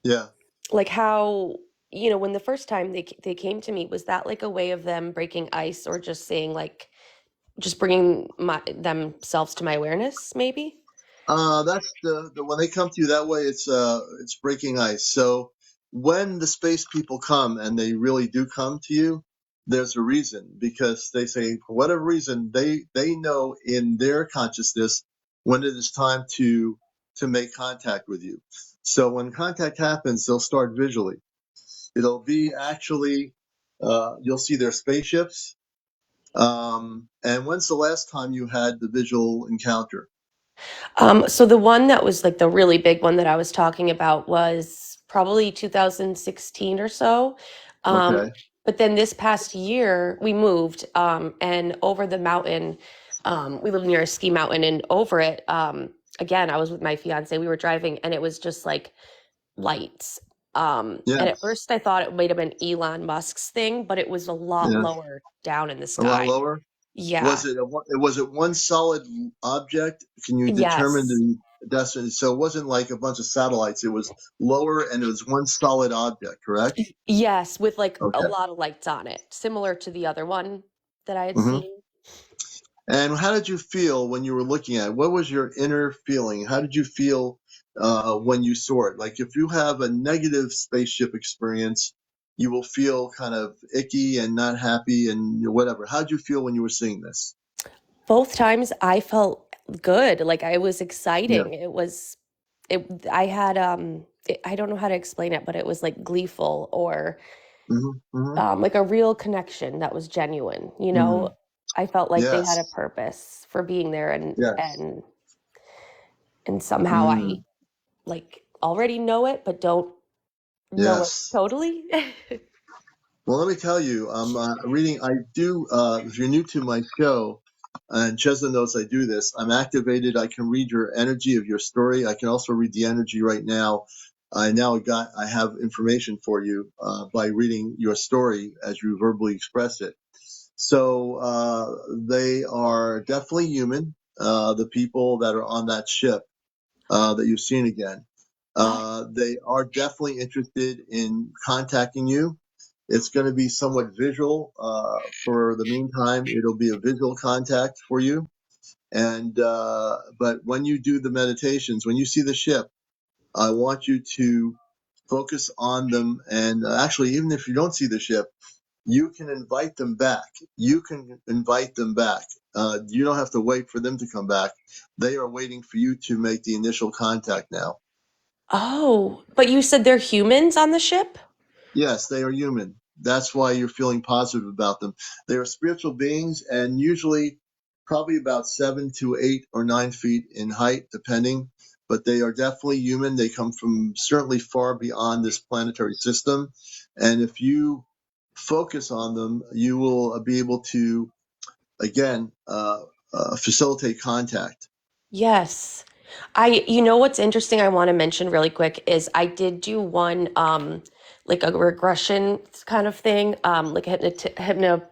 yeah. like how when the first time they came to me, was that like a way of them breaking ice, or just saying like just bringing themselves to my awareness, maybe? That's the when they come to you that way, it's breaking ice. So when the space people come and they really do come to you, there's a reason, because they say for whatever reason they know in their consciousness when it is time to make contact with you. So when contact happens, they'll start visually. It'll be actually you'll see their spaceships. And when's the last time you had the visual encounter? So the one that was like the really big one that I was talking about was probably 2016 or so. Okay. But then this past year we moved, and over the mountain, we live near a ski mountain, and over it, again, I was with my fiance. We were driving, and it was just like lights. And at Yes. first I thought it might have been Elon Musk's thing, but it was a lot Yes. lower down in the A lot sky. lower. Yeah. Was it one solid object? Can you determine Yes. the destiny? So it wasn't like a bunch of satellites. It was lower and it was one solid object, correct? Yes, with like a Okay. lot of lights on it, similar to the other one that I had hmm seen. And how did you feel when you were looking at it? What was your inner feeling? How did you feel when you saw it? Like if you have a negative spaceship experience, you will feel kind of icky and not happy and whatever. How did you feel when you were seeing this? Both times I felt good, like I was Yeah. exciting. I had I don't know how to explain it, but it was like gleeful, or hmm hmm like a real connection that was genuine, hmm I felt like they had a Yes. purpose for being there, and Yes. somehow I Mm. like already know it, but don't know it Yes. totally. Well, let me tell you, I'm reading. I do. If you're new to my show, and Chezno knows I do this, I'm activated. I can read your energy of your story. I can also read the energy right now I have information for you by reading your story as you verbally express it. So they are definitely human. The people that are on that ship that you've seen again, Oh, they are definitely interested in contacting you. It's going to be somewhat visual. For the meantime, it'll be a visual contact for you. And but when you do the meditations, when you see the ship, I want you to focus on them. And actually, even if you don't see the ship, you can invite them back. You can invite them back. You don't have to wait for them to come back. They are waiting for you to make the initial contact now. oh, but you said they're humans on the ship? Yes, they are human. That's why you're feeling positive about them. They are spiritual beings, and usually probably about 7 to 8 or 9 feet in height, depending. But they are definitely human. They come from certainly far beyond this planetary system. And if you focus on them, you will be able to, again, facilitate contact. Yes. You know what's interesting I want to mention really quick is I did do one like a regression kind of thing, like a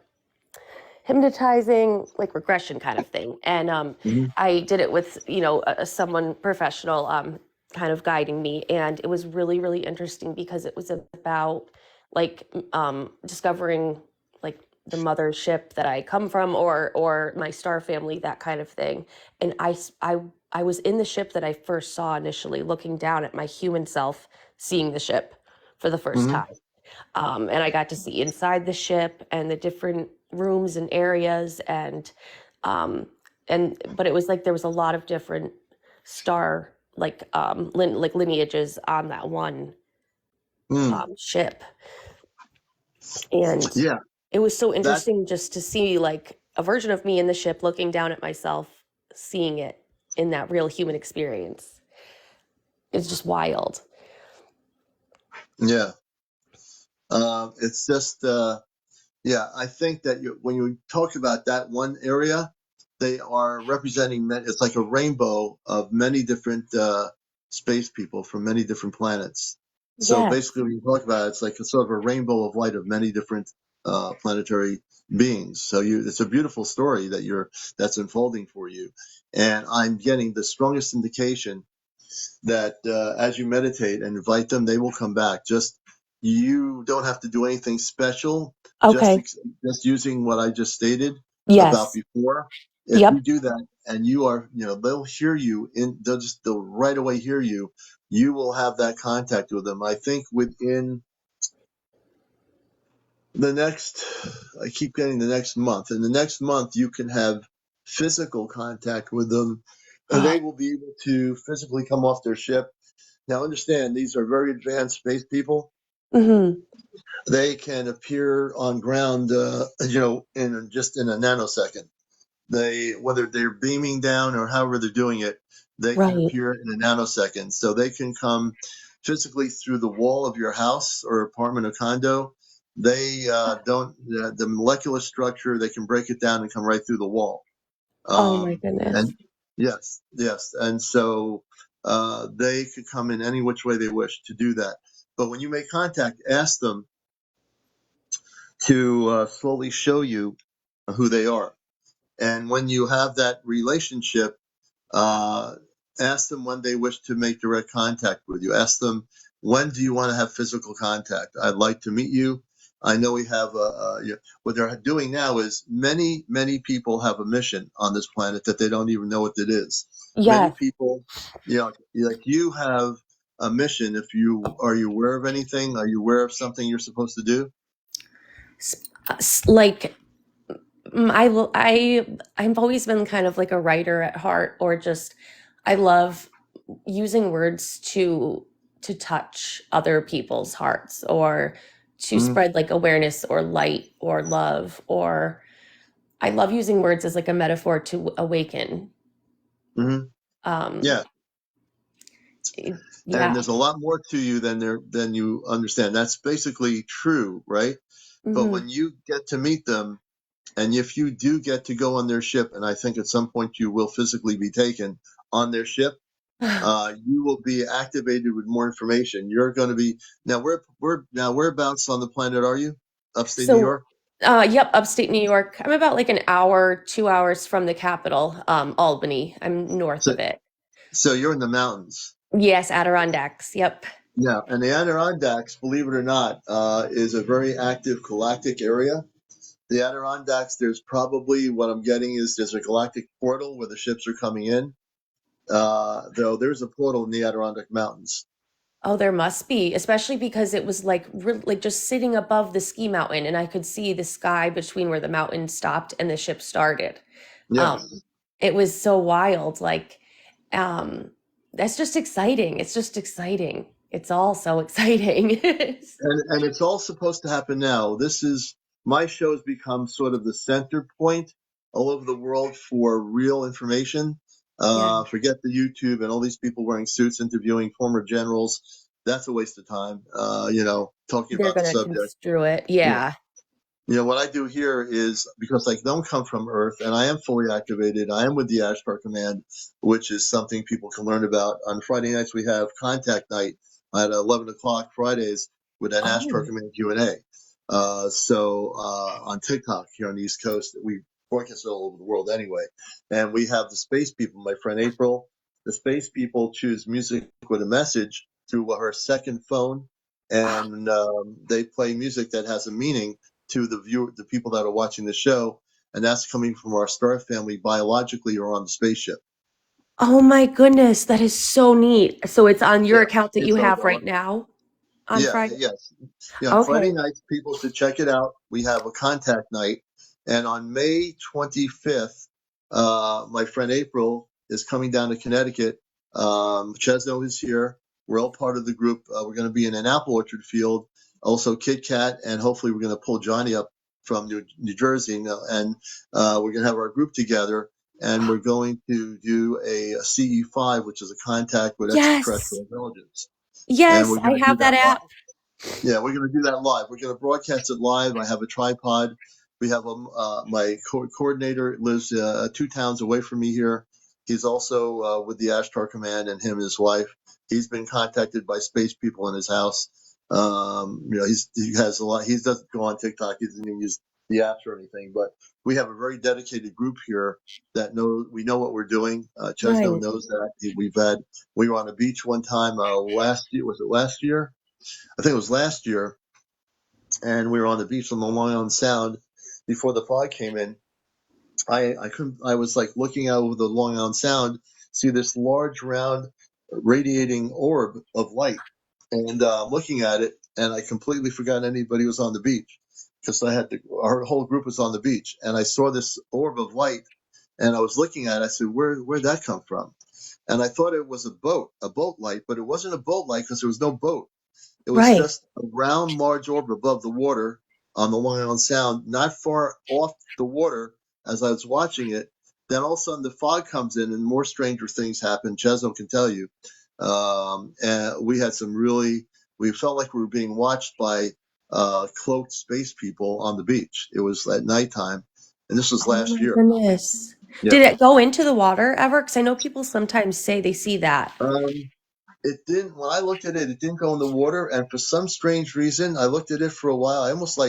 hypnotizing like regression kind of thing. And Mhm. I did it with, someone professional kind of guiding me. And it was really, really interesting because it was about like discovering like the mothership that I come from or my star family, that kind of thing. And I was in the ship that I first saw initially, looking down at my human self, seeing the ship for the first Mhm. time. And I got to see inside the ship and the different rooms and areas um, but it was like there was a lot of different star like lineages on that one Mm. ship, and Yeah, it was so that interesting just to see like a version of me in the ship looking down at myself, seeing it in that real human experience. It's just wild. yeah. It's just yeah, I think that when you talk about that one area, they are representing, it's like a rainbow of many different space people from many different planets. So Yeah. basically, when you talk about it, it's like a sort of a rainbow of light of many different planetary beings. So it's a beautiful story that's unfolding for you. And I'm getting the strongest indication that as you meditate and invite them, they will come back. Just you don't have to do anything special. Just Okay. just using what I just stated about Yes. before. If you Yep. do that and you are, they'll hear you they'll right away hear you. You will have that contact with them. I think within the next, I keep getting the next month. In the next month, you can have physical contact with them, and Oh. they will be able to physically come off their ship. Now, understand, these are very advanced space people. Mm-hmm. They can appear on ground, in just in a nanosecond. Whether they're beaming down or however they're doing it, they can Right. appear in a nanosecond. So they can come physically through the wall of your house or apartment or condo. They don't, the molecular structure, they can break it down and come right through the wall. Oh my And goodness. yes, yes. And so they could come in any which way they wish to do that. But when you make contact, ask them to slowly show you who they are. And when you have that relationship, uh, ask them when they wish to make direct contact with you. Ask them, when do you want to have physical contact? I'd like to meet you. I know we have what they're doing now is many people have a mission on this planet that they don't even know what it is. Many Yes. people, like you have a mission. Are you aware of anything? Are you aware of something you're supposed to do? Like I've always been kind of like a writer at heart, or just I love using words to touch other people's hearts, or to Mm-hmm. spread like awareness or light or love, or I love using words as like a metaphor to awaken. Mm-hmm. um Yeah. And yeah. there's a lot more to you than you understand. That's basically true, right? But Hmm. when you get to meet them, and if you do get to go on their ship, and I think at some point you will physically be taken on their ship, you will be activated with more information. You're going to be now. Whereabouts on the planet are you? Upstate New So, York. yep, upstate New York. I'm about like an hour, 2 hours from the capital, Albany. I'm north So, of it. so you're in the mountains. Yes, Adirondacks. Yep. Yeah, and the Adirondacks, believe it or not, is a very active galactic area. The Adirondacks, there's probably what I'm getting is there's a galactic portal where the ships are coming in. Though there's a portal in the Adirondack Mountains. Oh, there must be, especially because it was like like just sitting above the ski mountain, and I could see the sky between where the mountain stopped and the ship started. Yeah. It was so wild. Like, um, that's just exciting. It's just exciting. It's all so exciting. And it's all supposed to happen now. This is my show's become sort of the center point all over the world for real information. Yeah, Forget the YouTube and all these people wearing suits interviewing former generals. That's a waste of time. Talking they're about the gonna subject. construe it. Yeah. Yeah. What I do here is because I don't come from Earth and I am fully activated. I am with the Ashtar Command, which is something people can learn about. On Friday nights, we have contact night at 11 o'clock Fridays with an Ashtar Oh, Command Q&A. On TikTok here on the East Coast, we broadcast it all over the world anyway. And we have the space people, my friend April. The space people choose music with a message through her second phone. And they play music that has a meaning to the people that are watching the show, and that's coming from our star family biologically or on the spaceship. oh my goodness, that is so neat. So it's on Yeah, your account that you it's on have right now on yeah, Friday? yes. Yeah, on Friday Okay. nights, people should check it out. We have a contact night, and on May 25th, my friend April is coming down to Connecticut. Chezno is here. We're all part of the group. We're going to be in an apple orchard field, also Kit Kat, and hopefully we're going to pull Johnny up from New Jersey, and we're going to have our group together, and we're going to do a CE5, which is a contact with Yes. extraterrestrial intelligence, and Yes, we're I going to do have that that live. app. Yeah, we're going to do that live. We're going to broadcast it live. I have a tripod. We have my coordinator lives 2 towns away from me here. He's also with the Ashtar Command, and him and his wife. He's been contacted by space people in his house. He has a lot. He doesn't go on TikTok. He doesn't even use the apps or anything. But we have a very dedicated group here that we know what we're doing. Chesno Right. knows that. We were on a beach one time last year. Was it last year? I think it was last year, and we were on the beach on the Long Island Sound before the fog came in. I was like looking out over the Long Island Sound, see this large round radiating orb of light, and looking at it, and I completely forgot anybody was on the beach because our whole group was on the beach, and I saw this orb of light, and I was looking at it. I said, where'd that come from? And I thought it was a boat light, but it wasn't a boat light because there was no boat. It was Right. just a round, large orb above the water on the Long Island Sound, not far off the water as I was watching it. Then all of a sudden the fog comes in and more stranger things happen. Chezno can tell you. And we felt like we were being watched by cloaked space people on the beach. It was at nighttime. And this was Oh last my year. goodness. Yeah. Did it go into the water ever? Because I know people sometimes say they see that. It didn't. When I looked at it, it didn't go in the water, and for some strange reason, I looked at it for a while. I almost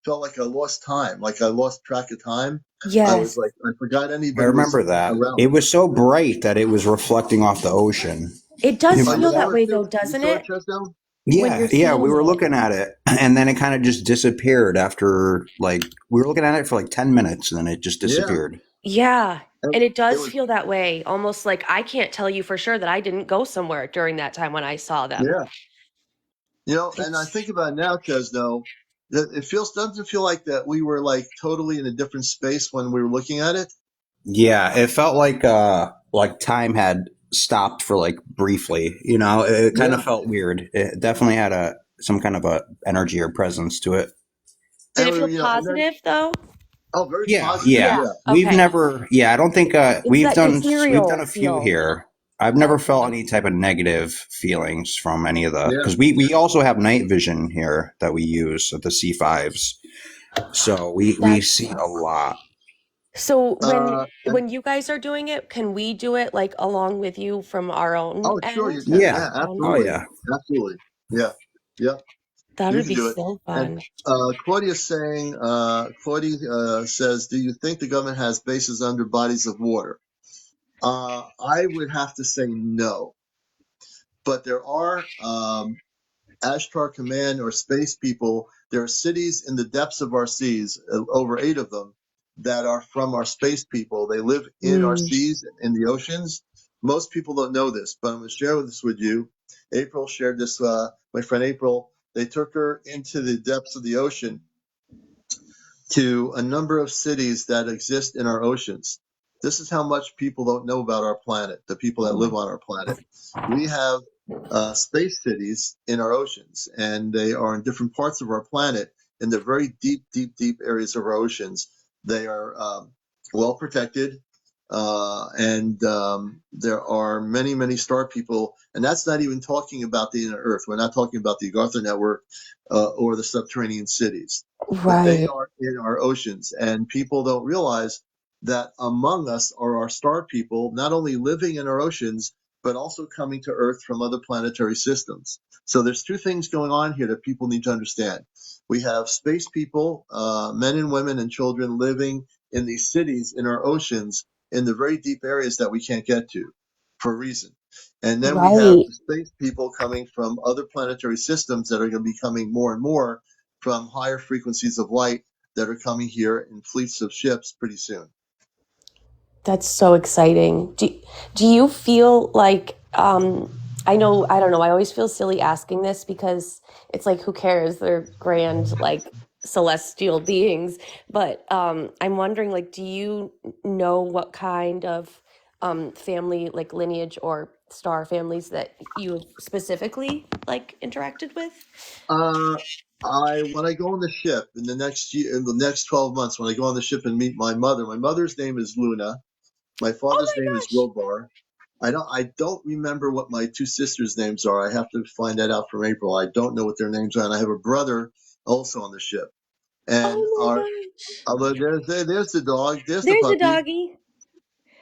felt like I lost time, like I lost track of time. I was Yes. like, I forgot I anybody was remember that. around It me. was so bright that it was reflecting off the ocean. It You does You feel remember that saw that? it way though, too? You doesn't saw it, it? Chesno? When you're Yeah, we seeing were it. looking at it, and then it kind of just disappeared after like we were looking at it for like 10 minutes, and then it just Yeah, disappeared. Yeah. and And it it does was. feel that way. Almost like I can't tell you for sure that I didn't go somewhere during that time when I saw them. Yeah, and I It's think about it now, Chesno, that it doesn't feel like that we were like totally in a different space when we were looking at it. Yeah, it felt like time had stopped for like briefly. It kind Yeah, of felt weird. It definitely had some kind of a energy or presence to it. Did and it feel and then positive though? very Yeah, positive. yeah. Yeah. Yeah, We've Okay. never. Yeah, I don't think It's that we've done ethereal a few feel. here. I've never felt Okay. any type of negative feelings from any of the yeah. because we also have night vision here that we use at the C5s, so we That's see a lot. So And when you guys are doing it, can we do it like along with you from our own oh, sure you end? can. Yeah. Yeah, Our own? Oh, absolutely, yeah. absolutely. Yeah, yeah. That You would can be do it. so And fun. Claudia's saying, Claudia says, do you think the government has bases under bodies of water? I would have to say no, but there are Ashtar Command or space people. There are cities in the depths of our seas, over 8 of them, that are from our space people. They live in our Mm, seas, in the oceans. Most people don't know this, but I'm going to share this with you. April shared this, my friend April. They took her into the depths of the ocean to a number of cities that exist in our oceans. This is how much people don't know about our planet, the people that live on our planet. We have space cities in our oceans, and they are in different parts of our planet in the very deep, deep, deep areas of our oceans. They are well protected, and there are many, many star people, and that's not even talking about the inner Earth. We're not talking about the Agartha Network or the subterranean cities, but they right, are in our oceans, and people don't realize that among us are our star people, not only living in our oceans but also coming to Earth from other planetary systems. So there's two things going on here that people need to understand. We have space people, men and women and children, living in these cities in our oceans in the very deep areas that we can't get to for a reason. And then we have right. the space people coming from other planetary systems that are going to be coming more and more from higher frequencies of light that are coming here in fleets of ships pretty soon. That's so exciting. Do you feel like I know I don't know, I always feel silly asking this because it's like who cares? They're grand like celestial beings. But I'm wondering like do you know what kind of family like lineage or star families that you've specifically like interacted with? Uh, when I go on the ship in the next year, in the next 12 months, when I go on the ship and meet my mother, my mother's name is Luna. My Oh father's my name is gosh. Wilbar. I don't remember what my two sisters' names are. I have to find that out from April. I don't know what their names are, and I have a brother also on the ship. And Oh my our gosh. there's the dog, there's the There's a puppy. doggy.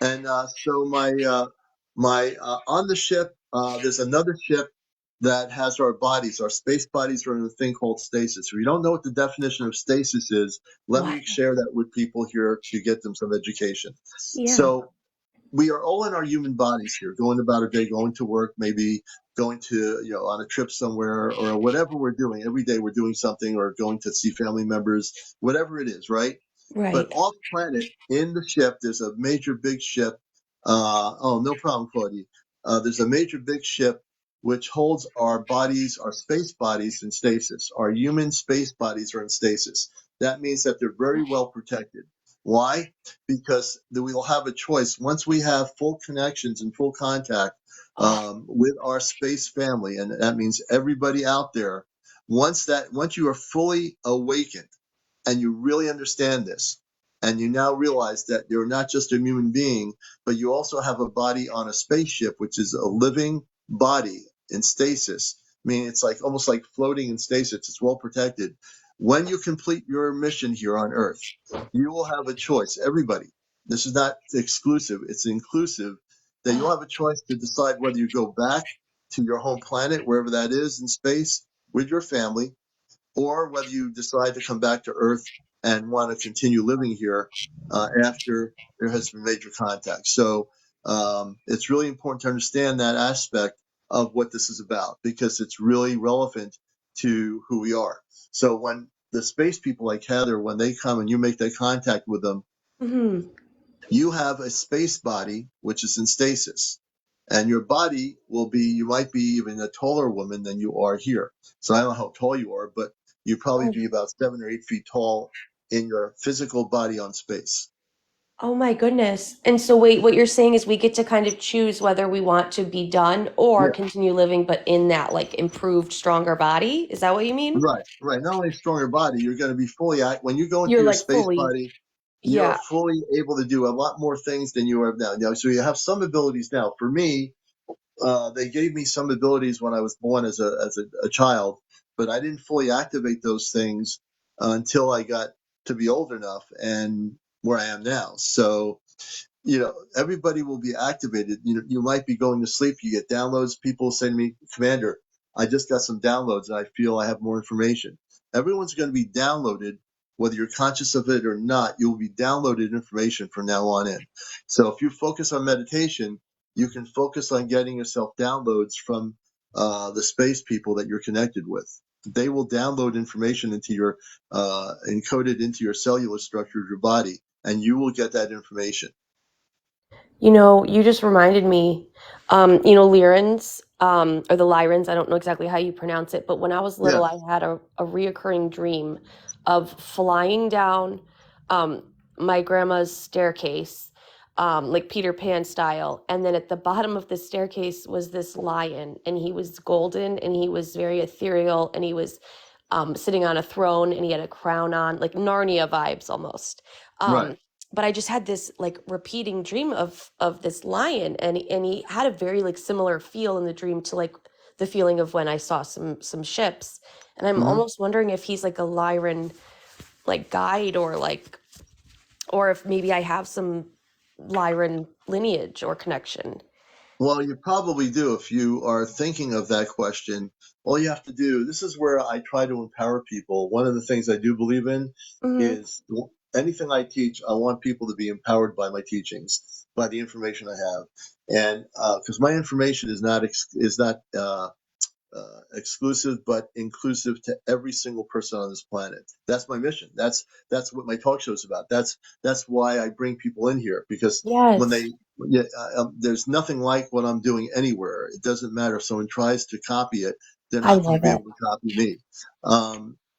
And so my on the ship, there's another ship that has our bodies. Our space bodies are in a thing called stasis. If you don't know what the definition of stasis is, let What? me share that with people here to get them some education. Yeah. So we are all in our human bodies here, going about our day, going to work, maybe going to, on a trip somewhere or whatever we're doing. Every day we're doing something or going to see family members, whatever it is, right? But Right. off planet in the ship, there's a major big ship. Oh, no problem, Claudia. There's a major big ship which holds our bodies, our space bodies in stasis. Our human space bodies are in stasis. That means that they're very well protected. Why? Because we'll have a choice once we have full connections and full contact Oh, with our space family, and that means everybody out there. Once you are fully awakened and you really understand this, and you now realize that you're not just a human being, but you also have a body on a spaceship, which is a living body in stasis. I mean, it's like almost like floating in stasis. It's well protected. When you complete your mission here on Earth, you will have a choice. Everybody, this is not exclusive; it's inclusive. That you'll oh, have a choice to decide whether you go back to your home planet, wherever that is in space, with your family, or whether you decide to come back to Earth and want to continue living here after there has been major contact. So it's really important to understand that aspect of what this is about because it's really relevant to who we are. So when the space people like Heather, when they come and you make that contact with them, hmm. you have a space body which is in stasis, and your body will be, you might be even a taller woman than you are here. So I don't know how tall you are, but you'd probably Oh, be about 7 or 8 feet tall in your physical body on space. oh my goodness. And so wait, what you're saying is we get to kind of choose whether we want to be done or Yeah, continue living, but in that like improved, stronger body. Is that what you mean? right. Not only a stronger body, you're going to be fully when you go into You're your like space fully, body, you're yeah. fully able to do a lot more things than you are now. So you have some abilities now. For me, they gave me some abilities when I was born as a child, but I didn't fully activate those things until I got to be old enough. And where I am now. So, everybody will be activated. You might be going to sleep, you get downloads. People say to me, Commander, I just got some downloads and I feel I have more information. Everyone's going to be downloaded, whether you're conscious of it or not. You'll be downloaded information from now on in. So if you focus on meditation, you can focus on getting yourself downloads from the space people that you're connected with. They will download information into your encoded into your cellular structure of your body, and you will get that information. You just reminded me, Lyrans, or the Lyrans, I don't know exactly how you pronounce it, but when I was Yeah. little, I had a reoccurring dream of flying down my grandma's staircase, like Peter Pan style. And then at the bottom of the staircase was this lion, and he was golden and he was very ethereal, and he was sitting on a throne, and he had a crown on, like Narnia vibes almost. Right. But I just had this like repeating dream of this lion, and he had a very like similar feel in the dream to like the feeling of when I saw some ships. And I'm hmm almost wondering if he's like a Lyran like guide, or if maybe I have some Lyran lineage or connection. Well, you probably do if you are thinking of that question. All you have to do, this is where I try to empower people. One of the things I do believe in Hmm. is anything I teach, I want people to be empowered by my teachings, by the information I have. And because my information is not exclusive but inclusive to every single person on this planet. That's my mission. That's what my talk show is about. That's why I bring people in here, because when Yes, they yeah, there's nothing like what I'm doing anywhere. It doesn't matter if someone tries to copy it, they're I not going to love be it. able to copy me.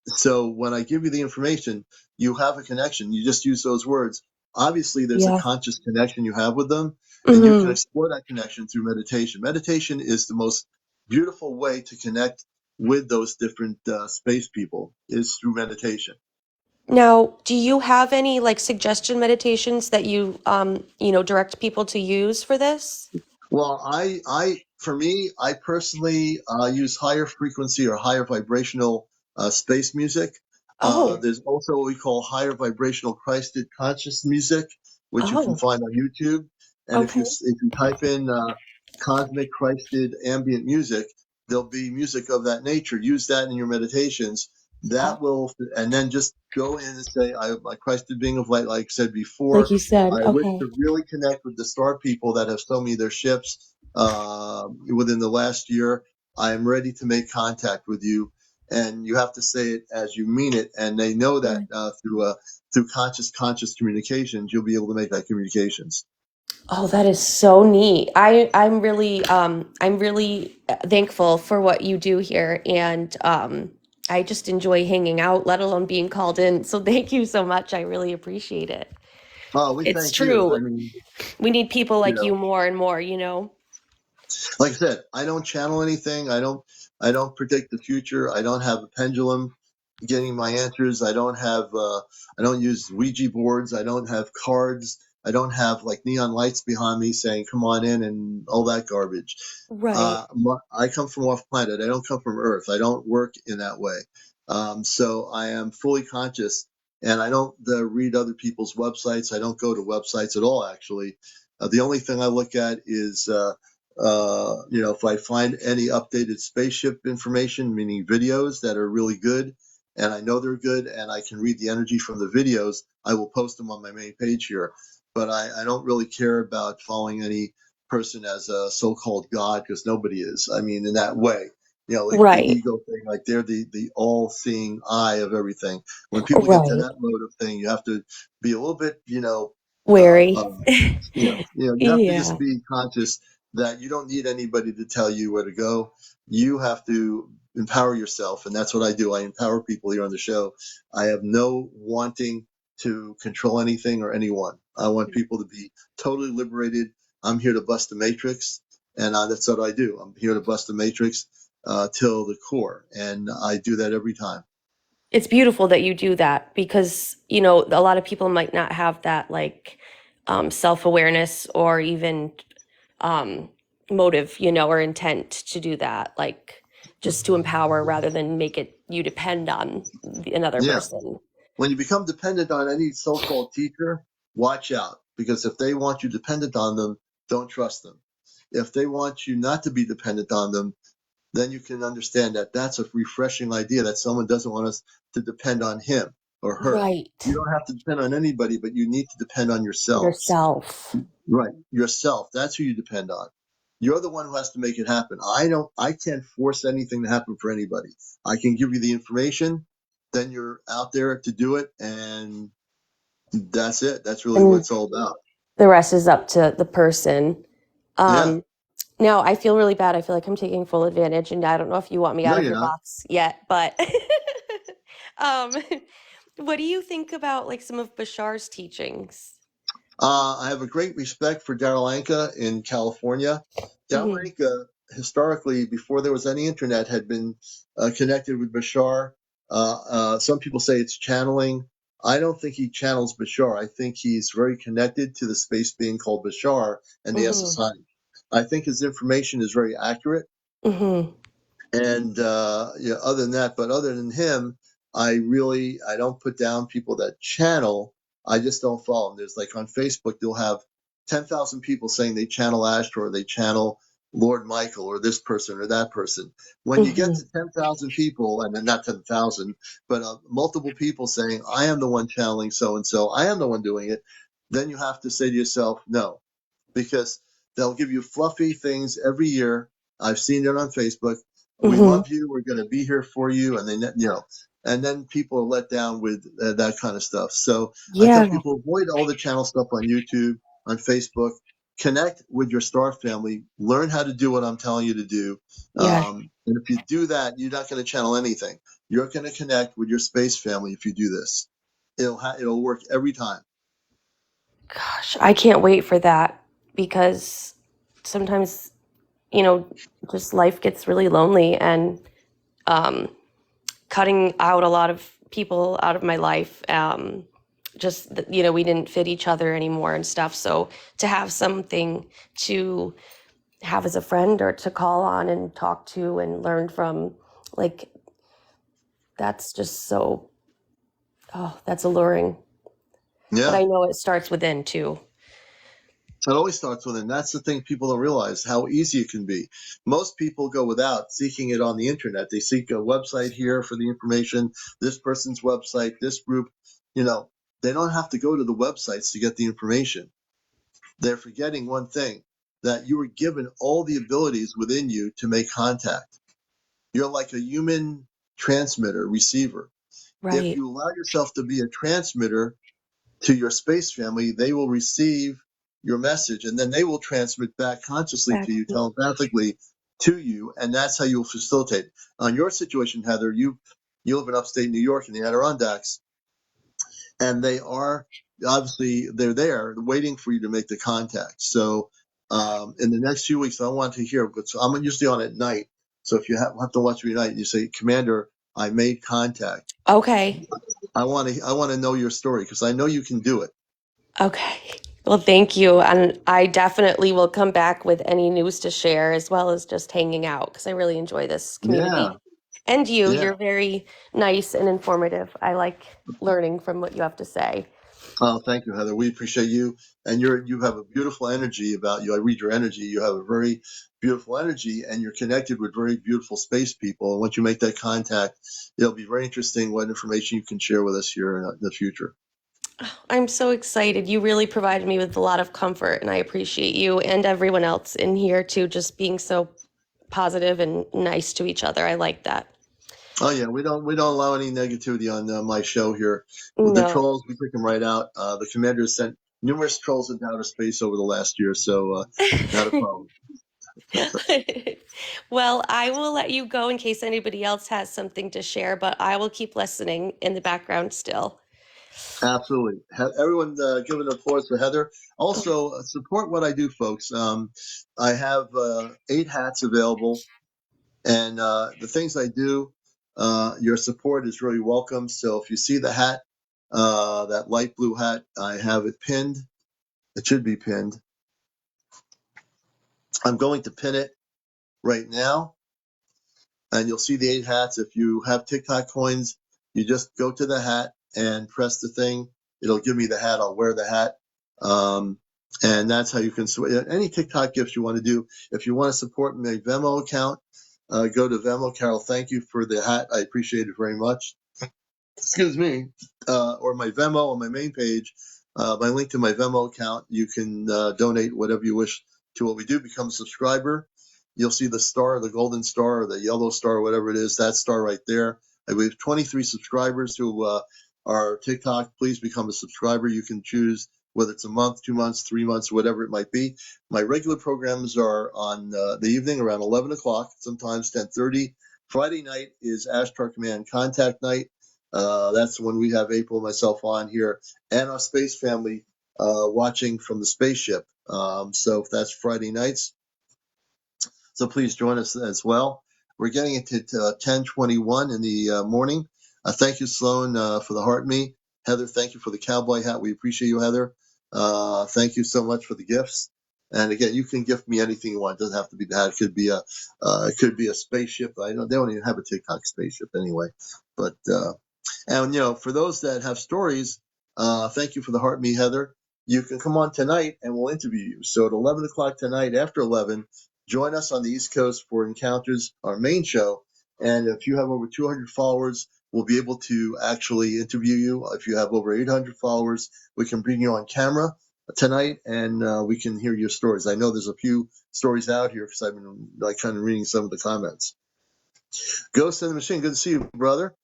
So when I give you the information, you have a connection. You just use those words. Obviously, there's a Yeah. conscious connection you have with them, and you can Hmm. explore that connection through meditation. Meditation is the most beautiful way to connect with those different space people is through meditation. Now, do you have any like suggestion meditations that direct people to use for this? Well, for me, I personally use higher frequency or higher vibrational space music. Oh, There's also what we call higher vibrational Christed conscious music, which you can oh, find on YouTube. And if okay. you type in cosmic Christed ambient music, there'll be music of that nature. Use that in your meditations. Oh, That will, and then just go in and say, my Christed being of light, like I said like before, you said. I wish Okay. to really connect with the star people that have shown me their ships within the last year. I am ready to make contact with you, and you have to say it as you mean it. And they know that Yeah. through conscious communications, you'll be able to make that communications. Oh, that is so neat. I'm really thankful for what you do here, and I just enjoy hanging out, let alone being called in. So thank you so much. I really appreciate it. Oh, we It's thank you. true. I mean, We need people you like you know. more and more. Like I said, I don't channel anything. I don't predict the future. I don't have a pendulum getting my answers. I don't use Ouija boards. I don't have cards. I don't have like neon lights behind me saying "come on in" and all that garbage. Right. I come from off planet. I don't come from Earth. I don't work in that way. So I am fully conscious, and I don't read other people's websites. I don't go to websites at all. Actually, the only thing I look at is if I find any updated spaceship information, meaning videos that are really good, and I know they're good, and I can read the energy from the videos, I will post them on my main page here. But I don't really care about following any person as a so-called god, because nobody is. I mean, in that way, like the Right. ego thing, like they're the all-seeing eye of everything. When people get to Right. that mode of thing, you have to be a little bit, uh, Wary. uh, you have to just Yeah. be conscious that you don't need anybody to tell you where to go. You have to empower yourself, and that's what I do. I empower people here on the show. I have no wanting to control anything or anyone. I want people to be totally liberated. I'm here to bust the matrix, and that's what I do. I'm here to bust the matrix till the core, and I do that every time. It's beautiful that you do that because, a lot of people might not have that like self-awareness or even um, motive, or intent to do that, like just to empower rather than make it you depend on another Yeah. person. When you become dependent on any so-called teacher, watch out, because if they want you dependent on them, don't trust them. If they want you not to be dependent on them, then you can understand that that's a refreshing idea, that someone doesn't want us to depend on him or her. You Right. don't have to depend on anybody, but you need to depend on yourselves. Yourself. Right. Yourself. That's who you depend on. You're the one who has to make it happen. I can't force anything to happen for anybody. I can give you the information, then you're out there to do it, and that's it. That's really what And it's all about. the rest is up to the person. Yeah. Now I feel really bad. I feel like I'm taking full advantage, and I don't know if you want me No, out of you're your not. box yet, but um, what do you think about like some of Bashar's teachings? I have a great respect for Anka in California. Hmm. Anka, historically, before there was any internet, had been connected with Bashar. Some people say it's channeling. I don't think he channels Bashar. I think he's very connected to the space being called Bashar and the Hmm. SSI. I think his information is very accurate. Hmm. And yeah, other than that, but other than him, I don't put down people that channel. I just don't follow them. There's like on Facebook, they'll have 10,000 people saying they channel Astro or they channel Lord Michael or this person or that person. When you get Hmm. to 10,000 people, and then not 10,000, but multiple people saying, I am the one channeling so and so, I am the one doing it, then you have to say to yourself, no, because they'll give you fluffy things every year. I've seen it on Facebook. We Hmm. love you. We're going to be here for you. And then, and then people are let down with that kind of stuff. So I tell Yeah. people, avoid all the channel stuff on YouTube, on Facebook. Connect with your star family. Learn how to do what I'm telling you to do. Yeah. And if you do that, you're not going to channel anything. You're going to connect with your space family if you do this. It'll work every time. Gosh, I can't wait for that because sometimes, you know, just life gets really lonely and um, cutting out a lot of people out of my life. We didn't fit each other anymore and stuff. So to have something to have as a friend or to call on and talk to and learn from, like, that's just so, oh, that's alluring. But Yeah. I know it starts within too. It always starts with, and that's the thing people don't realize how easy it can be. Most people go without seeking it on the internet. They seek a website here for the information, this person's website, this group. You know, they don't have to go to the websites to get the information. They're forgetting one thing, that you were given all the abilities within you to make contact. You're like a human transmitter, receiver. If Right. you allow yourself to be a transmitter, to your space family, they will receive your message and then they will transmit back consciously Back to you, to me. telepathically to you, and that's how you'll facilitate. On your situation, Heather, you live in upstate New York in the Adirondacks, and they are obviously they're there waiting for you to make the contact. So in the next few weeks, I want to hear. But so I'm usually on at night, so if you have to watch me at night, and you say, "Commander, I made contact." Okay. I want to know your story because I know you can do it. Okay. Well, thank you. And I definitely will come back with any news to share as well as just hanging out because I really enjoy this Yeah. community. And you, Yeah. you're very nice and informative. I like learning from what you have to say. Oh, thank you, Heather. We appreciate you, and you have a beautiful energy about you. I read your energy. You have a very beautiful energy, and you're connected with very beautiful space people. And once you make that contact, it'll be very interesting what information you can share with us here in the future. I'm so excited. You really provided me with a lot of comfort, and I appreciate you and everyone else in here too, just being so positive and nice to each other. I like that. Oh yeah, we don't allow any negativity on my show here. With the No. trolls, we pick them right out. The commander has sent numerous trolls into outer space over the last year, so not a problem. Well, I will let you go in case anybody else has something to share, but I will keep listening in the background still. Absolutely. Everyone give an applause for Heather. Also, support what I do, folks. I have 8 hats available, and the things I do, your support is really welcome. So if you see the hat, that light blue hat, I have it pinned. It should be pinned. I'm going to pin it right now, and you'll see the 8 hats. If you have TikTok coins, you just go to the hat and press the thing. It'll give me the hat. I'll wear the hat. And that's how you can any TikTok gifts you want to do. If you want to support my Venmo account, go to Venmo. Carol, thank you for the hat. I appreciate it very much. Excuse me. Or my Venmo on my main page, my link to my Venmo account. You can donate whatever you wish to what we do. Become a subscriber. You'll see the star, the golden star, or the yellow star, whatever it is, that star right there. We have 23 subscribers who are TikTok. Please become a subscriber. You can choose whether it's a month, 2 months, 3 months, whatever it might be. My regular programs are on the evening around 11 o'clock, sometimes 10:30. Friday night is Ashtar Command Contact Night. That's when we have April and myself on here and our space family watching from the spaceship. So that's Friday nights. So please join us as well. We're getting into 10:21 in the morning. Thank you, Sloan, for the heart me. Heather, thank you for the cowboy hat. We appreciate you, Heather. Thank you so much for the gifts. And again, you can gift me anything you want. It doesn't have to be the hat. It could be a spaceship. I know they don't even have a TikTok spaceship anyway. But and for those that have stories, thank you for the heart me, Heather. You can come on tonight and we'll interview you. So at 11 o'clock tonight, after 11, join us on the East Coast for Encounters, our main show. And if you have over 200 followers, we'll be able to actually interview you. If you have over 800 followers, we can bring you on camera tonight and we can hear your stories. I know there's a few stories out here because I've been kind of reading some of the comments. Ghost in the Machine, good to see you, brother.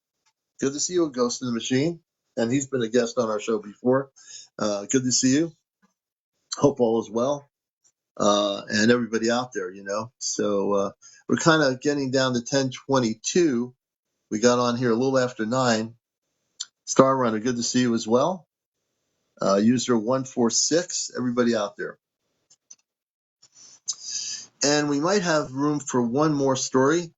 Good to see you, Ghost in the Machine. And he's been a guest on our show before. Good to see you. Hope all is well. And everybody out there, So we're kind of getting down to 10:22. We got on here a little after 9. Star Runner, good to see you as well. User 146, everybody out there. And we might have room for one more story.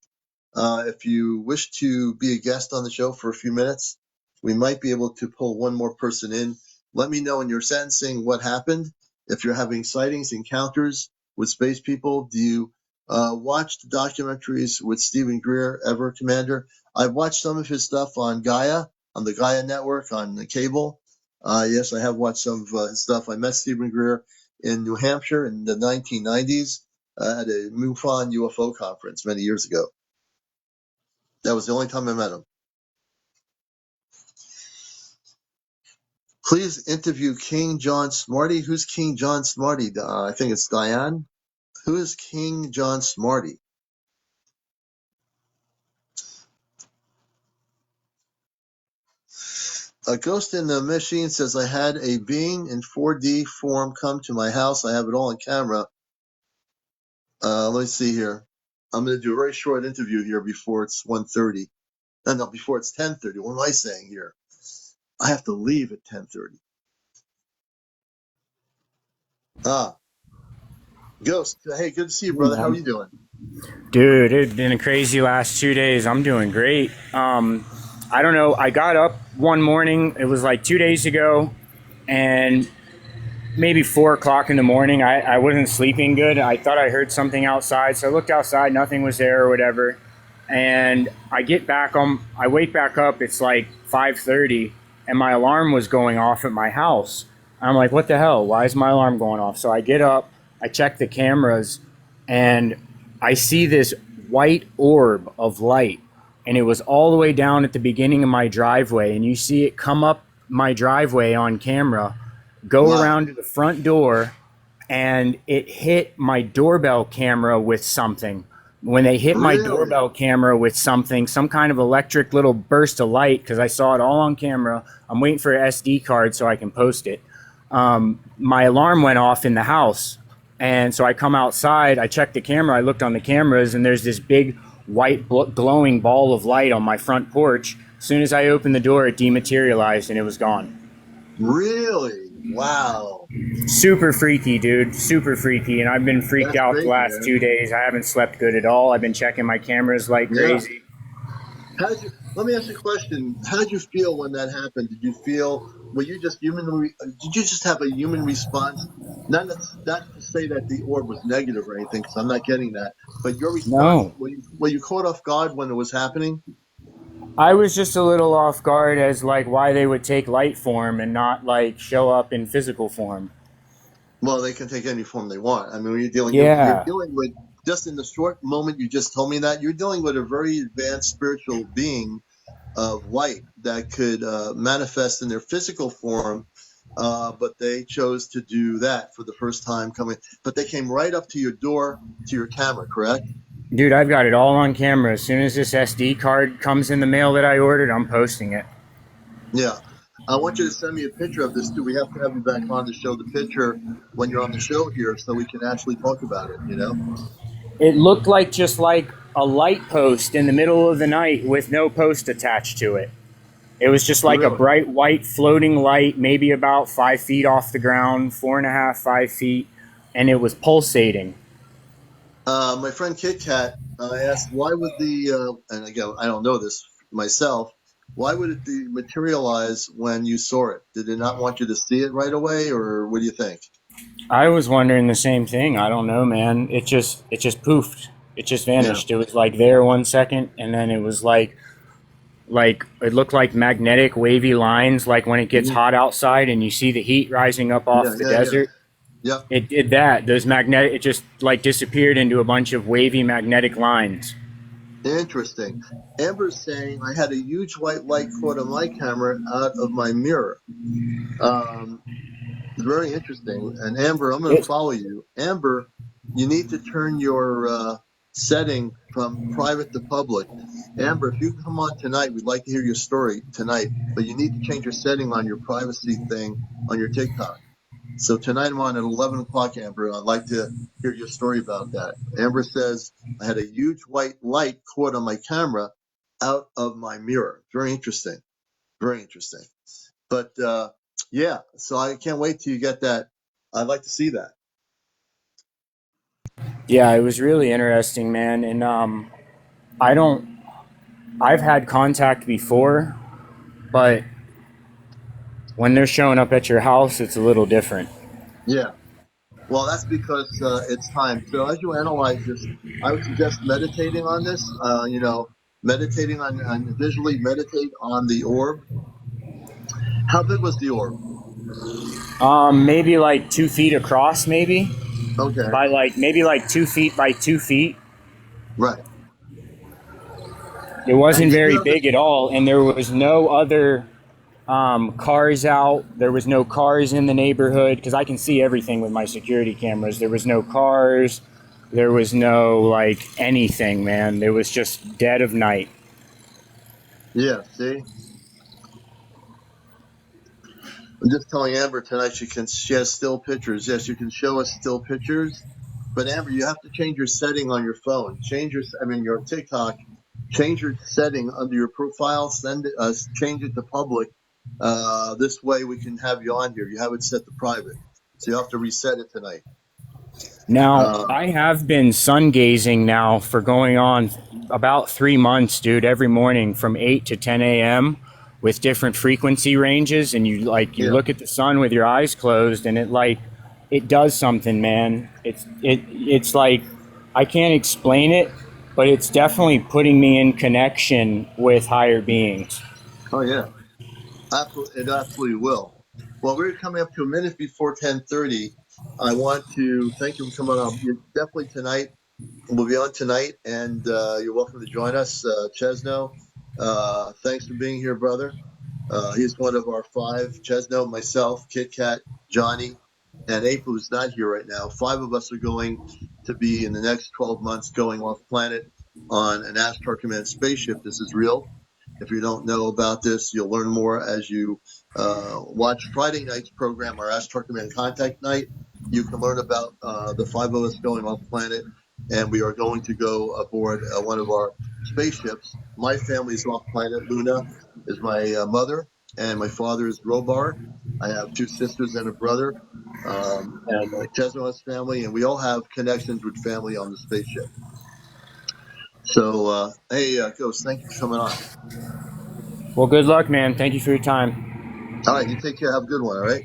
If you wish to be a guest on the show for a few minutes, we might be able to pull one more person in. Let me know in your sentencing what happened. If you're having sightings, encounters with space people, do you watch the documentaries with Stephen Greer ever, Commander? I've watched some of his stuff on Gaia, on the Gaia network, on the cable. Yes, I have watched some of his stuff. I met Stephen Greer in New Hampshire in the 1990s at a MUFON UFO conference many years ago. That was the only time I met him. Please interview King John Smarty. Who's King John Smarty? I think it's Diane. Who is King John Smarty? A Ghost in the Machine says, I had a being in 4D form come to my house. I have it all on camera. Let me see here. I'm going to do a very short interview here before it's 1:30. No, before it's 10:30. What am I saying here? I have to leave at 10:30. Ghost, hey, good to see you, brother. How are you doing? Dude, it's been a crazy last 2 days. I'm doing great. I don't know. I got up one morning. It was like 2 days ago, and maybe 4 o'clock in the morning. I wasn't sleeping good. I thought I heard something outside, so I looked outside. Nothing was there or whatever. And I wake back up. It's like 5:30, and my alarm was going off at my house. I'm like, what the hell? Why is my alarm going off? So I get up. I check the cameras, and I see this white orb of light, and it was all the way down at the beginning of my driveway, and you see it come up my driveway on camera, go around to the front door, and it hit my doorbell camera with something. When they hit my doorbell camera with something, some kind of electric little burst of light, because I saw it all on camera. I'm waiting for an SD card so I can post it. My alarm went off in the house. And so I come outside, I check the camera, I looked on the cameras, and there's this big white glowing ball of light on my front porch. As soon as I opened the door, it dematerialized and it was gone. Really? Wow. Super freaky, dude. Super freaky. And I've been freaked out the last 2 days. I haven't slept good at all. I've been checking my cameras like crazy. Let me ask you a question. How did you feel when that happened? Did you feel, did you just have a human response? Not to say that the orb was negative or anything, because I'm not getting that. But your response, were you caught off guard when it was happening? I was just a little off guard as like why they would take light form and not like show up in physical form. Well, they can take any form they want. I mean, when you're Yeah. dealing with, just in the short moment you just told me that, you're dealing with a very advanced spiritual being of light that could manifest in their physical form, but they chose to do that for the first time coming. But they came right up to your door, to your camera, correct? Dude, I've got it all on camera. As soon as this SD card comes in the mail that I ordered, I'm posting it. Yeah. I want you to send me a picture of this too. We have to have you back on to show the picture when you're on the show here so we can actually talk about it, you know? It looked like just like a light post in the middle of the night with no post attached to it. It was just like a Really? bright white floating light, maybe about 5 feet off the ground, 4.5, 5 feet, and it was pulsating. My friend Kit Kat asked, why would and again, I don't know this myself, why would it materialize when you saw it? Did it not want you to see it right away, or what do you think? I was wondering the same thing. I don't know, man. It just poofed. It just Yeah. vanished. It was like there 1 second, and then it was like it looked like magnetic wavy lines, like when it gets Mhm. hot outside and you see the heat rising up Yeah, off the yeah, yeah. desert. Yep. It did that. Those magnetic. It just like disappeared into a bunch of wavy magnetic lines. Interesting. Amber's saying I had a huge white light caught on my camera out of my mirror. Um, Very interesting. And Amber, I'm going to It, follow you. Amber, you need to turn your setting from private to public. Amber, if you can come on tonight, we'd like to hear your story tonight, but you need to change your setting on your privacy thing on your TikTok. So tonight I'm on at 11 o'clock, Amber. I'd like to hear your story about that. Amber says, I had a huge white light caught on my camera out of my mirror. Very interesting. Very interesting. But yeah, so I can't wait till you get that. I'd like to see that. yeah, it was really interesting, man. And I don't. I've had contact before, but when they're showing up at your house, it's a little different. Yeah. Well, that's because it's time. So as you analyze this, I would suggest meditating on this. Meditating on visually meditate on the orb. How big was the orb? Maybe like 2 feet across, maybe Okay. by like maybe like 2 feet by 2 feet. Right. It And wasn't did you very have the? big at all, and there was no other cars out. There was no cars in the neighborhood because I can see everything with my security cameras. There was no cars. There was no like anything, man. It was just dead of night. Yeah. See, I'm just telling Amber tonight she has still pictures. Yes, you can show us still pictures. But Amber, you have to change your setting on your phone. Your TikTok. Change your setting under your profile. Send it. Change it to public. This way we can have you on here. You have it set to private, so you have to reset it tonight. Now, Um, I have been sun gazing now for going on about 3 months, dude, every morning from 8 to 10 a.m. with different frequency ranges. And you yeah. look at the sun with your eyes closed and it does something, man. It's like, I can't explain it, but it's definitely putting me in connection with higher beings. Oh yeah. Absolutely, it absolutely will. Well, we're coming up to a minute before 10:30. I want to thank you for coming on. You're definitely tonight. We'll be on tonight, and you're welcome to join us, Chezno. Thanks for being here, brother. He's one of our five. Chezno, myself, Kit Kat, Johnny, and April, who's not here right now. Five of us are going to be in the next 12 months going off planet on an Astar Command spaceship. This is real. If you don't know about this, you'll learn more as you watch Friday night's program, our Astar Command Contact Night. You can learn about the five of us going off planet, and we are going to go aboard one of our spaceships. My family's off planet. Luna is my mother, and my father is Robar. I have two sisters and a brother, and Chesno has family, and we all have connections with family on the spaceship. So, hey, Ghost, thank you for coming on. Well, good luck, man. Thank you for your time. All right, you take care. Have a good one. All right.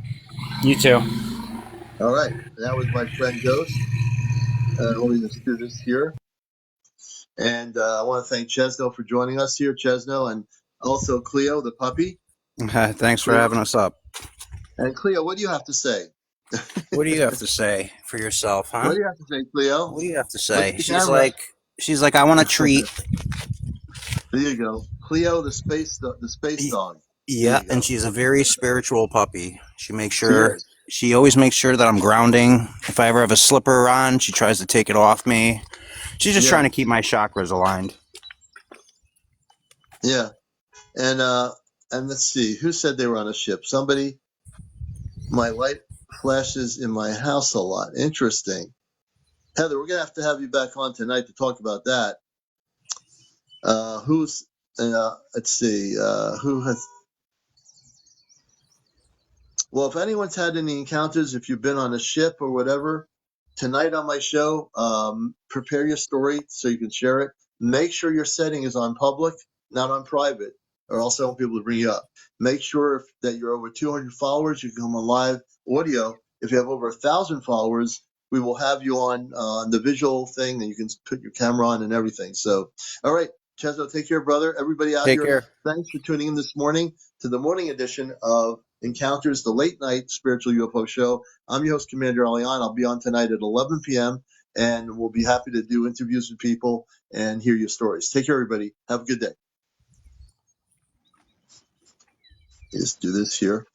You too. All right. That was my friend Ghost. Let me just do this here. And I want to thank Chesno for joining us here, Chesno, and also Cleo, the puppy. Thanks for Cleo. having us up. And Cleo, what do you have to say? What do you have to say for yourself, What huh? do you have to say, Cleo? What do you have to Look say? at the camera. She's like, I want a treat. There you go, Cleo, the space dog. There Yeah, you and go. she's a very spiritual puppy. She is. She always makes sure that I'm grounding. If I ever have a slipper on, she tries to take it off me. She's just Yeah, trying to keep my chakras aligned. yeah. And let's see, who said they were on a ship? Somebody. My light flashes in my house a lot. Interesting. Heather, we're gonna have you back on tonight to talk about that. Let's see, who has. Well, if anyone's had any encounters, if you've been on a ship or whatever, tonight on my show, prepare your story so you can share it. Make sure your setting is on public, not on private, or else I won't be able to bring you up. Make sure that you're over 200 followers. You can come on live audio. If you have over 1,000 followers, we will have you on the visual thing, and you can put your camera on and everything. So, all right, Chezno, take care, brother. Everybody out Take here, care. thanks for tuning in this morning to the morning edition of Encounters, the late night spiritual UFO show. I'm your host, CmdrAleon. I'll be on tonight at 11 p.m. and we'll be happy to do interviews with people and hear your stories. Take care, everybody. Have a good day. Let's do this here.